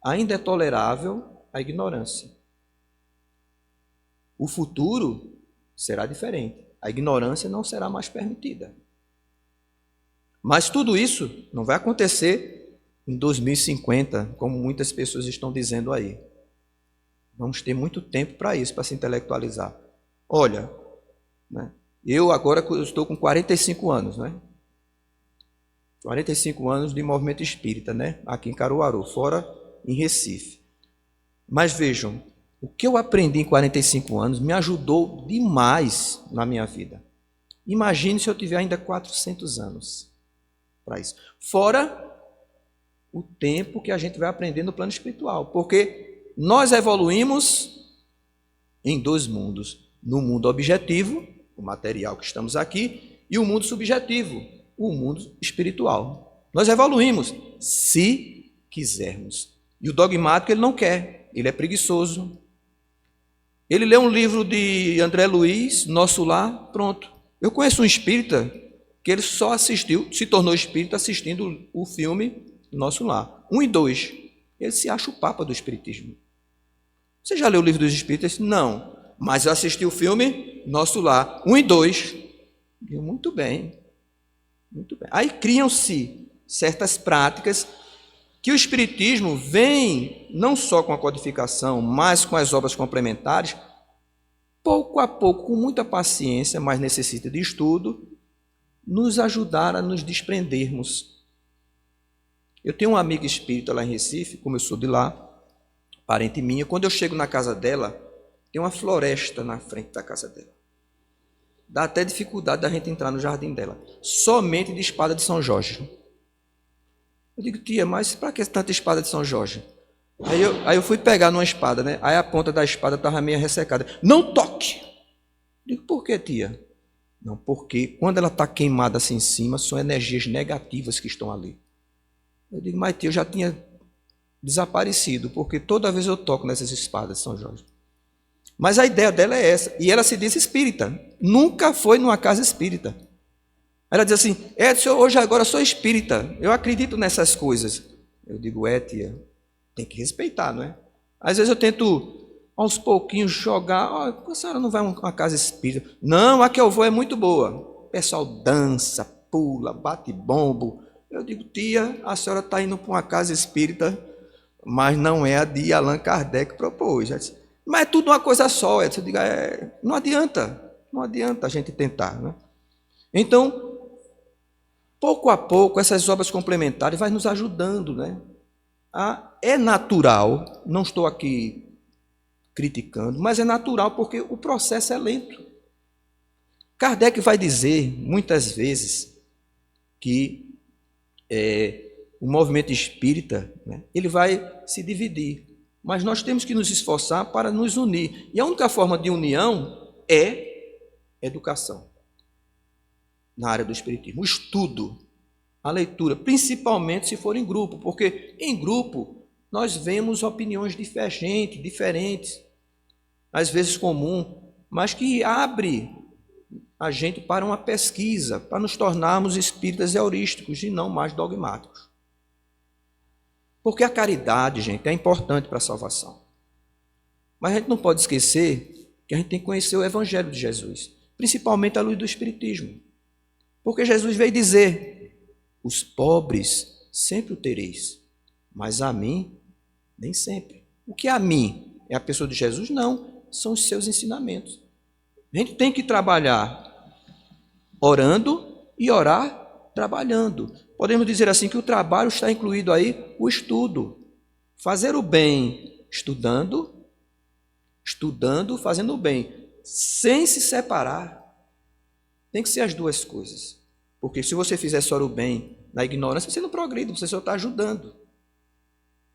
ainda é tolerável a ignorância. O futuro será diferente. A ignorância não será mais permitida. Mas tudo isso não vai acontecer em 2050, como muitas pessoas estão dizendo aí. Vamos ter muito tempo para isso, para se intelectualizar. Olha, né, eu agora estou com 45 anos, né? 45 anos de movimento espírita, né? Aqui em Caruaru, fora em Recife. Mas vejam, o que eu aprendi em 45 anos me ajudou demais na minha vida. Imagine se eu tiver ainda 400 anos para isso. Fora o tempo que a gente vai aprender no plano espiritual. Porque nós evoluímos em dois mundos. No mundo objetivo, o material que estamos aqui, e o mundo subjetivo, o mundo espiritual. Nós evoluímos, se quisermos. E o dogmático ele não quer, ele é preguiçoso. Ele lê um livro de André Luiz, Nosso Lar, pronto. Eu conheço um espírita que ele só assistiu, se tornou espírita assistindo o filme Nosso Lar. 1 e 2. Ele se acha o papa do espiritismo. Você já leu o livro dos espíritas? Não. Mas eu assisti o filme Nosso Lar. 1 e 2. Digo, muito bem. Muito bem. Aí criam-se certas práticas que o espiritismo vem, não só com a codificação, mas com as obras complementares, pouco a pouco, com muita paciência, mas necessita de estudo, nos ajudar a nos desprendermos. Eu tenho uma amiga espírita lá em Recife, como eu sou de lá, parente minha, quando eu chego na casa dela, tem uma floresta na frente da casa dela. Dá até dificuldade da gente entrar no jardim dela. Somente de espada de São Jorge. Eu digo, tia, mas para que tanta espada de São Jorge? Aí eu fui pegar numa espada, né? Aí a ponta da espada estava meio ressecada. Não toque! Eu digo, por que, tia? Não, porque quando ela está queimada assim em cima, são energias negativas que estão ali. Eu digo, mas tia, eu já tinha desaparecido, porque toda vez eu toco nessas espadas de São Jorge. Mas a ideia dela é essa, e ela se diz espírita. Nunca foi numa casa espírita. Ela diz assim, Edson, hoje agora sou espírita, eu acredito nessas coisas. Eu digo, tia, tem que respeitar, não é? Às vezes eu tento, aos pouquinhos, jogar, a senhora não vai a uma casa espírita? Não, a que eu vou é muito boa. O pessoal dança, pula, bate bombo. Eu digo, tia, a senhora está indo para uma casa espírita, mas não é a de Allan Kardec propôs. Mas é tudo uma coisa só. Eu digo, não adianta a gente tentar, né? Então, pouco a pouco, essas obras complementares vão nos ajudando, né? É natural, não estou aqui criticando, mas é natural porque o processo é lento. Kardec vai dizer, muitas vezes, que o movimento espírita, né, ele vai se dividir, mas nós temos que nos esforçar para nos unir. E a única forma de união é educação. Na área do espiritismo, o estudo, a leitura, principalmente se for em grupo, porque em grupo nós vemos opiniões divergentes, diferentes, às vezes comum, mas que abre a gente para uma pesquisa, para nos tornarmos espíritas heurísticos e não mais dogmáticos. Porque a caridade, gente, é importante para a salvação. Mas a gente não pode esquecer que a gente tem que conhecer o Evangelho de Jesus, principalmente à luz do Espiritismo. Porque Jesus veio dizer: os pobres sempre o tereis, mas a mim nem sempre. O que é a mim? É a pessoa de Jesus? Não, são os seus ensinamentos. A gente tem que trabalhar orando e orar trabalhando. Podemos dizer assim que o trabalho está incluído aí o estudo. Fazer o bem estudando, fazendo o bem, sem se separar. Tem que ser as duas coisas. Porque se você fizer só o bem na ignorância, você não progride, você só está ajudando.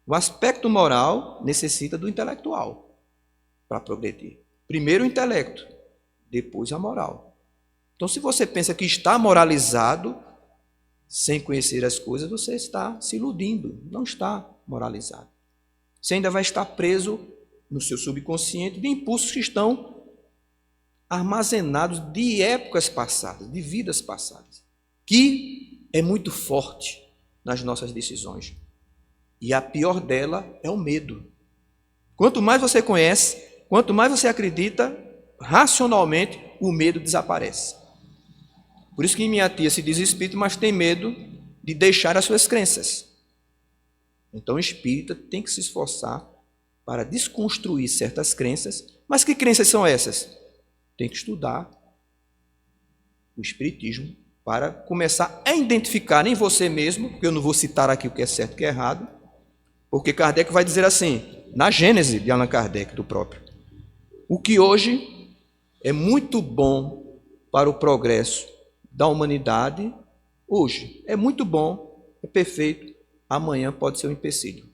O aspecto moral necessita do intelectual para progredir. Primeiro o intelecto, depois a moral. Então, se você pensa que está moralizado, sem conhecer as coisas, você está se iludindo, não está moralizado. Você ainda vai estar preso no seu subconsciente de impulsos que estão armazenados de épocas passadas, de vidas passadas, que é muito forte nas nossas decisões. E a pior dela é o medo. Quanto mais você conhece, quanto mais você acredita, racionalmente o medo desaparece. Por isso que minha tia se diz espírita, mas tem medo de deixar as suas crenças. Então o espírita tem que se esforçar para desconstruir certas crenças. Mas que crenças são essas? Tem que estudar o espiritismo para começar a identificar em você mesmo, porque eu não vou citar aqui o que é certo e o que é errado, porque Kardec vai dizer assim, na Gênese de Allan Kardec, do próprio: o que hoje é muito bom para o progresso da humanidade, hoje é muito bom, é perfeito, amanhã pode ser um empecilho.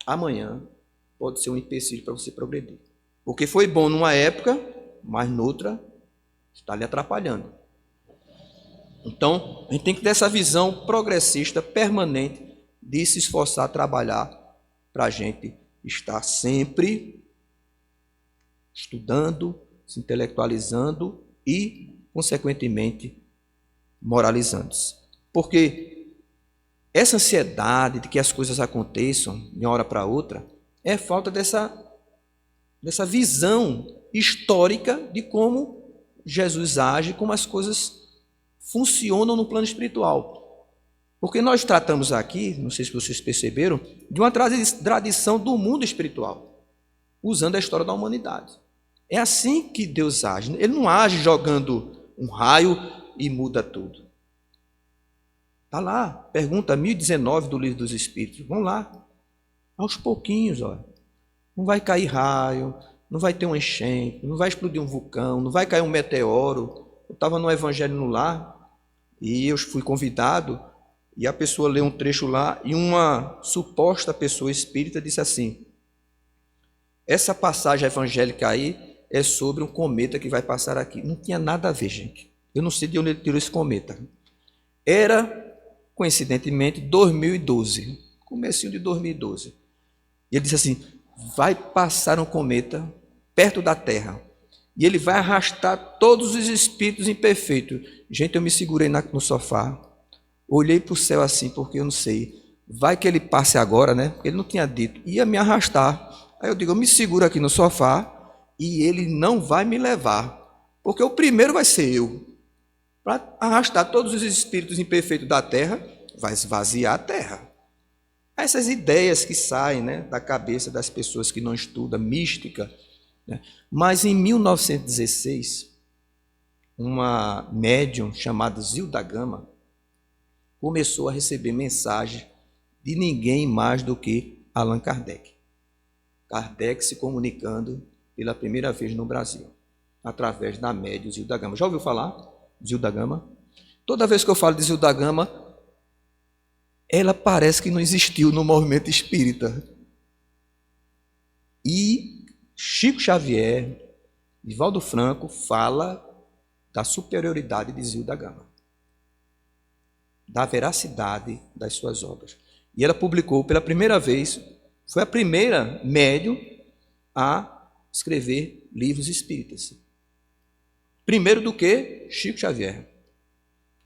Amanhã pode ser um empecilho para você progredir. Porque foi bom numa época, mas noutra está lhe atrapalhando. Então, a gente tem que ter essa visão progressista, permanente, de se esforçar a trabalhar para a gente estar sempre estudando, se intelectualizando e, consequentemente, moralizando-se. Porque essa ansiedade de que as coisas aconteçam de uma hora para outra é falta dessa visão histórica de como Jesus age, como as coisas funcionam no plano espiritual. Porque nós tratamos aqui, não sei se vocês perceberam, de uma tradição do mundo espiritual, usando a história da humanidade. É assim que Deus age. Ele não age jogando um raio e muda tudo. Está lá, pergunta 1019 do Livro dos Espíritos. Vamos lá, aos pouquinhos, olha. Não vai cair raio, não vai ter um enchente, não vai explodir um vulcão, não vai cair um meteoro. Eu estava no Evangelho no Lar e eu fui convidado e a pessoa leu um trecho lá e uma suposta pessoa espírita disse assim: essa passagem evangélica aí é sobre um cometa que vai passar aqui. Não tinha nada a ver, gente. Eu não sei de onde ele tirou esse cometa. Era, coincidentemente, 2012, comecinho de 2012. E ele disse assim: vai passar um cometa perto da Terra e ele vai arrastar todos os espíritos imperfeitos. Gente, eu me segurei no sofá, olhei para o céu assim, porque eu não sei, vai que ele passe agora, né? Porque ele não tinha dito, ia me arrastar. Aí eu digo, eu me seguro aqui no sofá e ele não vai me levar, porque o primeiro vai ser eu. Para arrastar todos os espíritos imperfeitos da Terra, vai esvaziar a Terra. Essas ideias que saem, né, da cabeça das pessoas que não estudam mística, né? Mas em 1916, uma médium chamada Zilda Gama começou a receber mensagem de ninguém mais do que Allan Kardec. Kardec se comunicando pela primeira vez no Brasil, através da médium Zilda Gama. Já ouviu falar de Zilda Gama? Toda vez que eu falo de Zilda Gama, ela parece que não existiu no movimento espírita. E Chico Xavier, Divaldo Franco, fala da superioridade de Zilda Gama, da veracidade das suas obras. E ela publicou pela primeira vez, foi a primeira médium a escrever livros espíritas. Primeiro do que Chico Xavier.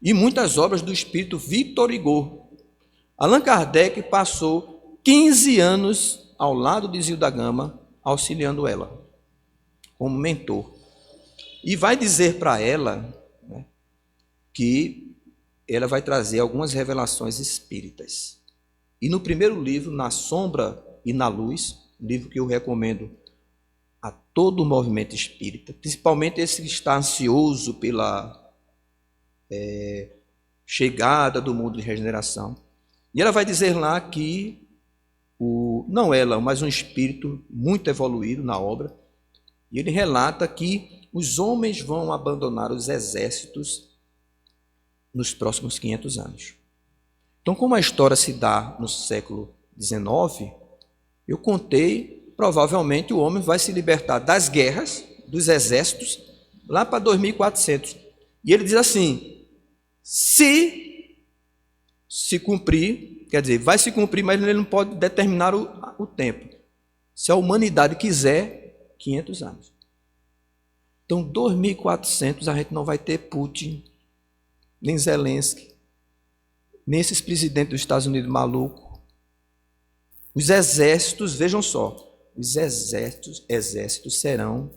E muitas obras do espírito Victor Hugo. Allan Kardec passou 15 anos ao lado de Zilda Gama, auxiliando ela. como mentor. E vai dizer para ela, né, que ela vai trazer algumas revelações espíritas. E no primeiro livro, Na Sombra e na Luz, um livro que eu recomendo a todo o movimento espírita, principalmente esse que está ansioso pela chegada do mundo de regeneração. E ela vai dizer lá que, não ela, mas um espírito muito evoluído na obra, e ele relata que os homens vão abandonar os exércitos nos próximos 500 anos. Então, como a história se dá no século XIX, eu contei, provavelmente o homem vai se libertar das guerras, dos exércitos, lá para 2400. E ele diz assim, se cumprir, quer dizer, vai se cumprir, mas ele não pode determinar o tempo. Se a humanidade quiser, 500 anos. Então, 2400 a gente não vai ter Putin, nem Zelensky, nem esses presidentes dos Estados Unidos malucos. Os exércitos, vejam só, os exércitos serão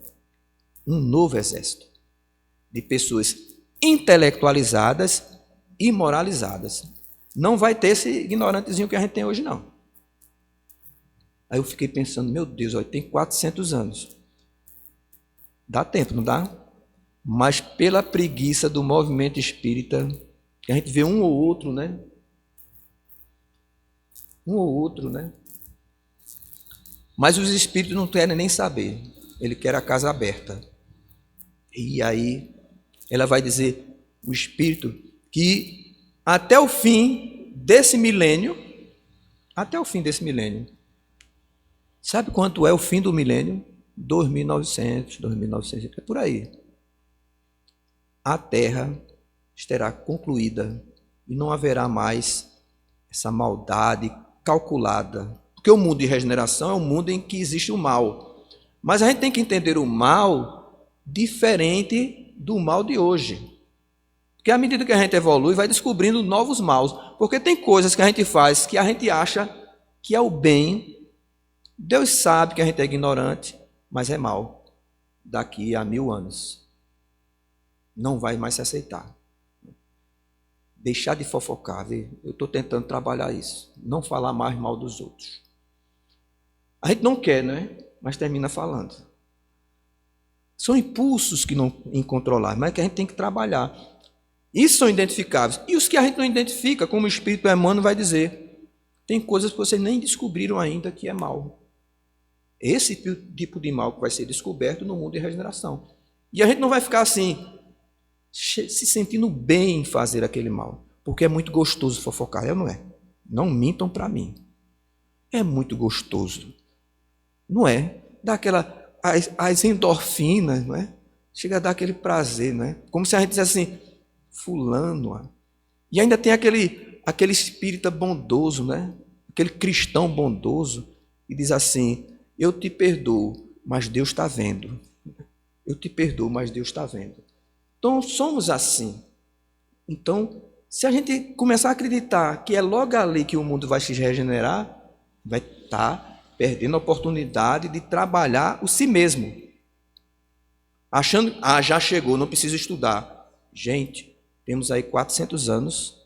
um novo exército de pessoas intelectualizadas e moralizadas. Não vai ter esse ignorantezinho que a gente tem hoje, não. Aí eu fiquei pensando, meu Deus, olha, tem 400 anos. Dá tempo, não dá? Mas pela preguiça do movimento espírita, que a gente vê um ou outro, né? Um ou outro, né? Mas os espíritos não querem nem saber. Ele quer a casa aberta. E aí ela vai dizer, o espírito, que até o fim desse milênio, sabe quanto é o fim do milênio? 2900, 2900, é por aí. A Terra estará concluída e não haverá mais essa maldade calculada. Porque o mundo de regeneração é um mundo em que existe o mal. Mas a gente tem que entender o mal diferente do mal de hoje. Porque à medida que a gente evolui, vai descobrindo novos maus. Porque tem coisas que a gente faz que a gente acha que é o bem. Deus sabe que a gente é ignorante, mas é mal. Daqui a 1000 anos. Não vai mais se aceitar. Deixar de fofocar, viu? Eu estou tentando trabalhar isso. Não falar mais mal dos outros. A gente não quer, né? Mas termina falando. São impulsos que não incontroláveis, mas que a gente tem que trabalhar. Isso são identificáveis. E os que a gente não identifica, como o Espírito Emmanuel vai dizer, tem coisas que vocês nem descobriram ainda que é mal. Esse tipo de mal que vai ser descoberto no mundo de regeneração. E a gente não vai ficar assim, se sentindo bem em fazer aquele mal, porque é muito gostoso fofocar, não é? Não mintam para mim. É muito gostoso. Não é? Dá as endorfinas, não é? Chega a dar aquele prazer, não é? Como se a gente dissesse assim, fulano. E ainda tem aquele espírita bondoso, né? Aquele cristão bondoso, e diz assim, eu te perdoo, mas Deus está vendo. Eu te perdoo, mas Deus está vendo. Então, somos assim. Então, se a gente começar a acreditar que é logo ali que o mundo vai se regenerar, vai estar perdendo a oportunidade de trabalhar o si mesmo. Achando, já chegou, não preciso estudar. Gente, temos aí 400 anos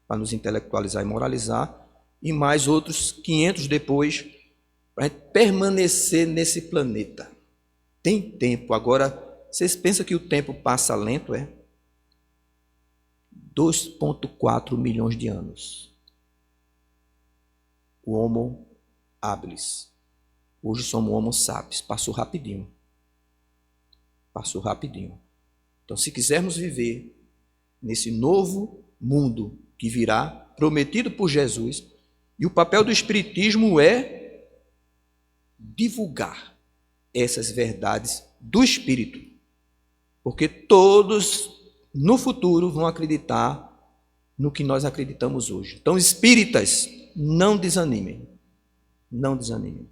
para nos intelectualizar e moralizar, e mais outros 500 depois, para a gente permanecer nesse planeta. Tem tempo. Agora, vocês pensam que o tempo passa lento, é? 2,4 milhões de anos. O Homo habilis. Hoje somos Homo sapiens. Passou rapidinho. Passou rapidinho. Então, se quisermos viver nesse novo mundo que virá, prometido por Jesus, e o papel do Espiritismo é divulgar essas verdades do Espírito. Porque todos, no futuro, vão acreditar no que nós acreditamos hoje. Então, espíritas, não desanimem. Não desanimem.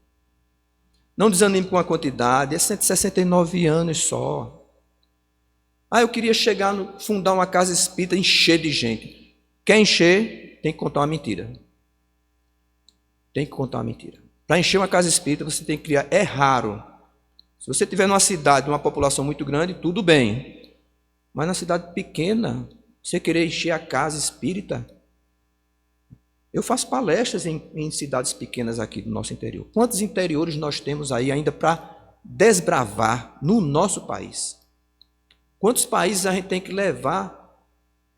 Não desanimem com a quantidade, é 169 anos só. Eu queria fundar uma casa espírita, encher de gente. Quer encher, tem que contar uma mentira. Tem que contar uma mentira. Para encher uma casa espírita, você tem que criar. É raro. Se você tiver numa cidade, uma população muito grande, tudo bem. Mas na cidade pequena, você querer encher a casa espírita. Eu faço palestras em cidades pequenas aqui do nosso interior. Quantos interiores nós temos aí ainda para desbravar no nosso país? Quantos países a gente tem que levar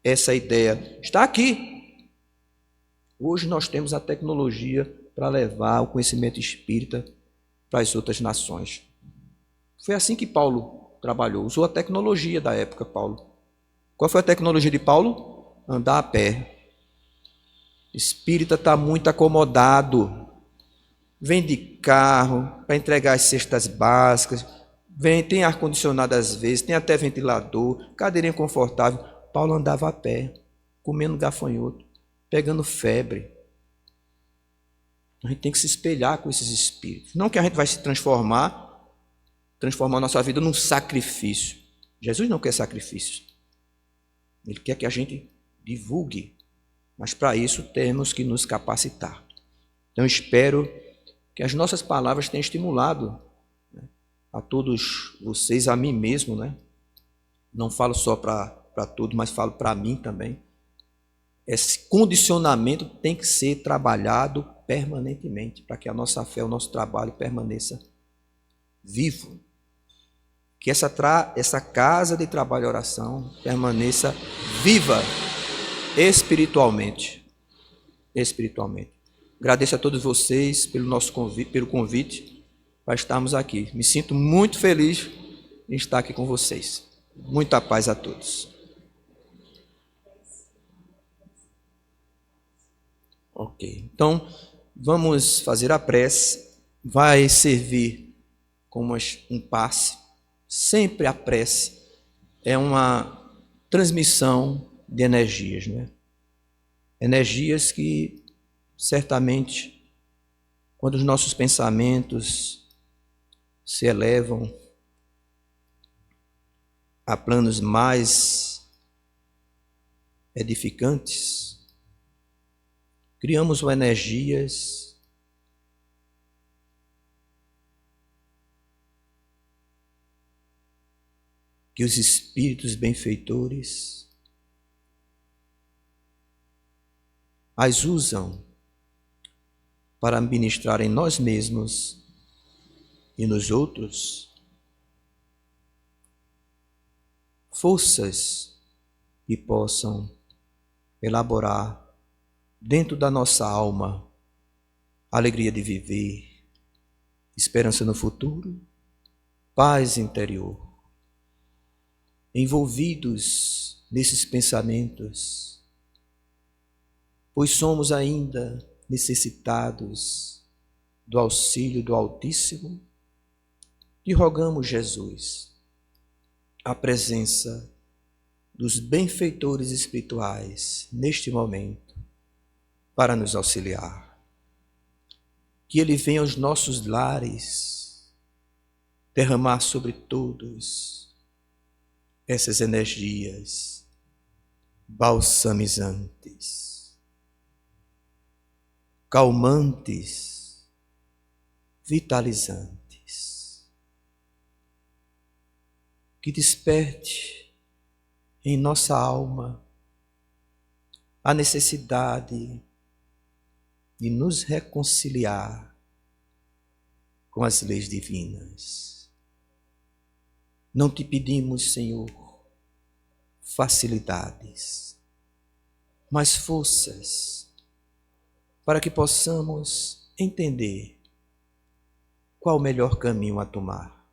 essa ideia? Está aqui. Hoje nós temos a tecnologia para levar o conhecimento espírita para as outras nações. Foi assim que Paulo trabalhou. Usou a tecnologia da época, Paulo. Qual foi a tecnologia de Paulo? Andar a pé. Espírita está muito acomodado. Vem de carro para entregar as cestas básicas. Tem ar-condicionado às vezes, tem até ventilador, cadeirinha confortável. Paulo andava a pé, comendo gafanhoto, pegando febre. A gente tem que se espelhar com esses espíritos. Não que a gente vai se transformar a nossa vida num sacrifício. Jesus não quer sacrifício. Ele quer que a gente divulgue. Mas para isso temos que nos capacitar. Então espero que as nossas palavras tenham estimulado, né, a todos vocês, a mim mesmo, né? Não falo só para todos, mas falo para mim também. Esse condicionamento tem que ser trabalhado permanentemente para que a nossa fé, o nosso trabalho permaneça vivo. Que essa casa de trabalho e oração permaneça viva espiritualmente. Agradeço a todos vocês pelo convite para estarmos aqui. Me sinto muito feliz em estar aqui com vocês. Muita paz a todos. Ok, então vamos fazer a prece. Vai servir como um passe. Sempre a prece é uma transmissão de energias, né? Energias que certamente, quando os nossos pensamentos se elevam a planos mais edificantes, criamos energias que os espíritos benfeitores as usam para ministrar em nós mesmos e nos outros forças que possam elaborar dentro da nossa alma a alegria de viver, esperança no futuro, paz interior. Envolvidos nesses pensamentos, pois somos ainda necessitados do auxílio do Altíssimo, e rogamos, Jesus, a presença dos benfeitores espirituais neste momento para nos auxiliar. Que Ele venha aos nossos lares, derramar sobre todos essas energias balsamizantes, calmantes, vitalizantes. Que desperte em nossa alma a necessidade de nos reconciliar com as leis divinas. Não te pedimos, Senhor, facilidades, mas forças para que possamos entender qual o melhor caminho a tomar,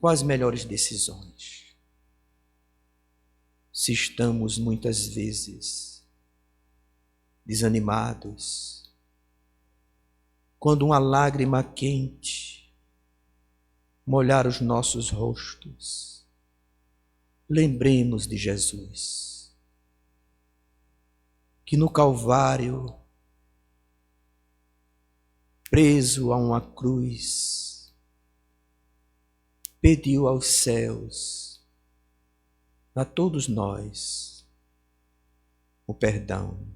quais as melhores decisões. Se estamos muitas vezes desanimados, quando uma lágrima quente molhar os nossos rostos, lembremos de Jesus, que no Calvário, preso a uma cruz, pediu aos céus, a todos nós, o perdão.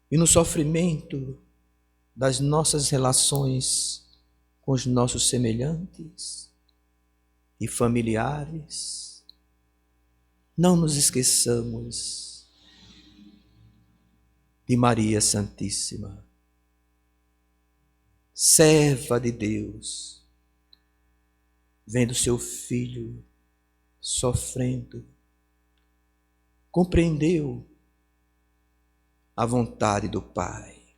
E no sofrimento das nossas relações com os nossos semelhantes e familiares. Não nos esqueçamos de Maria Santíssima, serva de Deus, vendo seu filho sofrendo, compreendeu a vontade do Pai.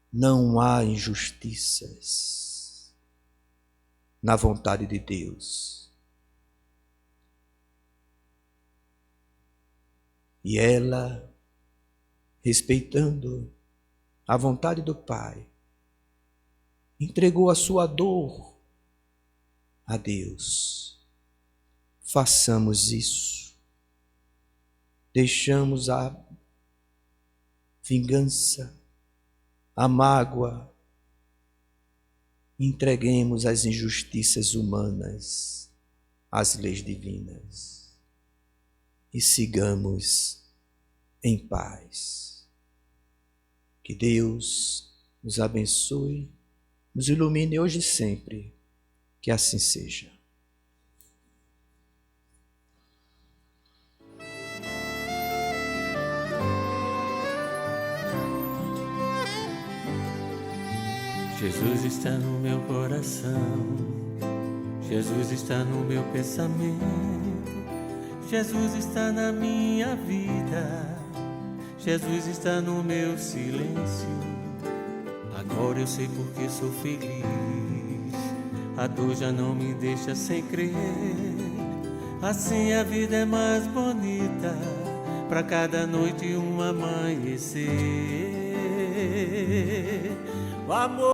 Não há injustiças na vontade de Deus. E ela, respeitando a vontade do Pai, entregou a sua dor a Deus. Façamos isso. Deixamos a vingança, a mágoa, entreguemos as injustiças humanas às leis divinas e sigamos em paz. Que Deus nos abençoe, nos ilumine hoje e sempre, que assim seja. Jesus está no meu coração, Jesus está no meu pensamento, Jesus está na minha vida, Jesus está no meu silêncio. Agora eu sei porque sou feliz, a dor já não me deixa sem crer. Assim a vida é mais bonita, pra cada noite um amanhecer. O amor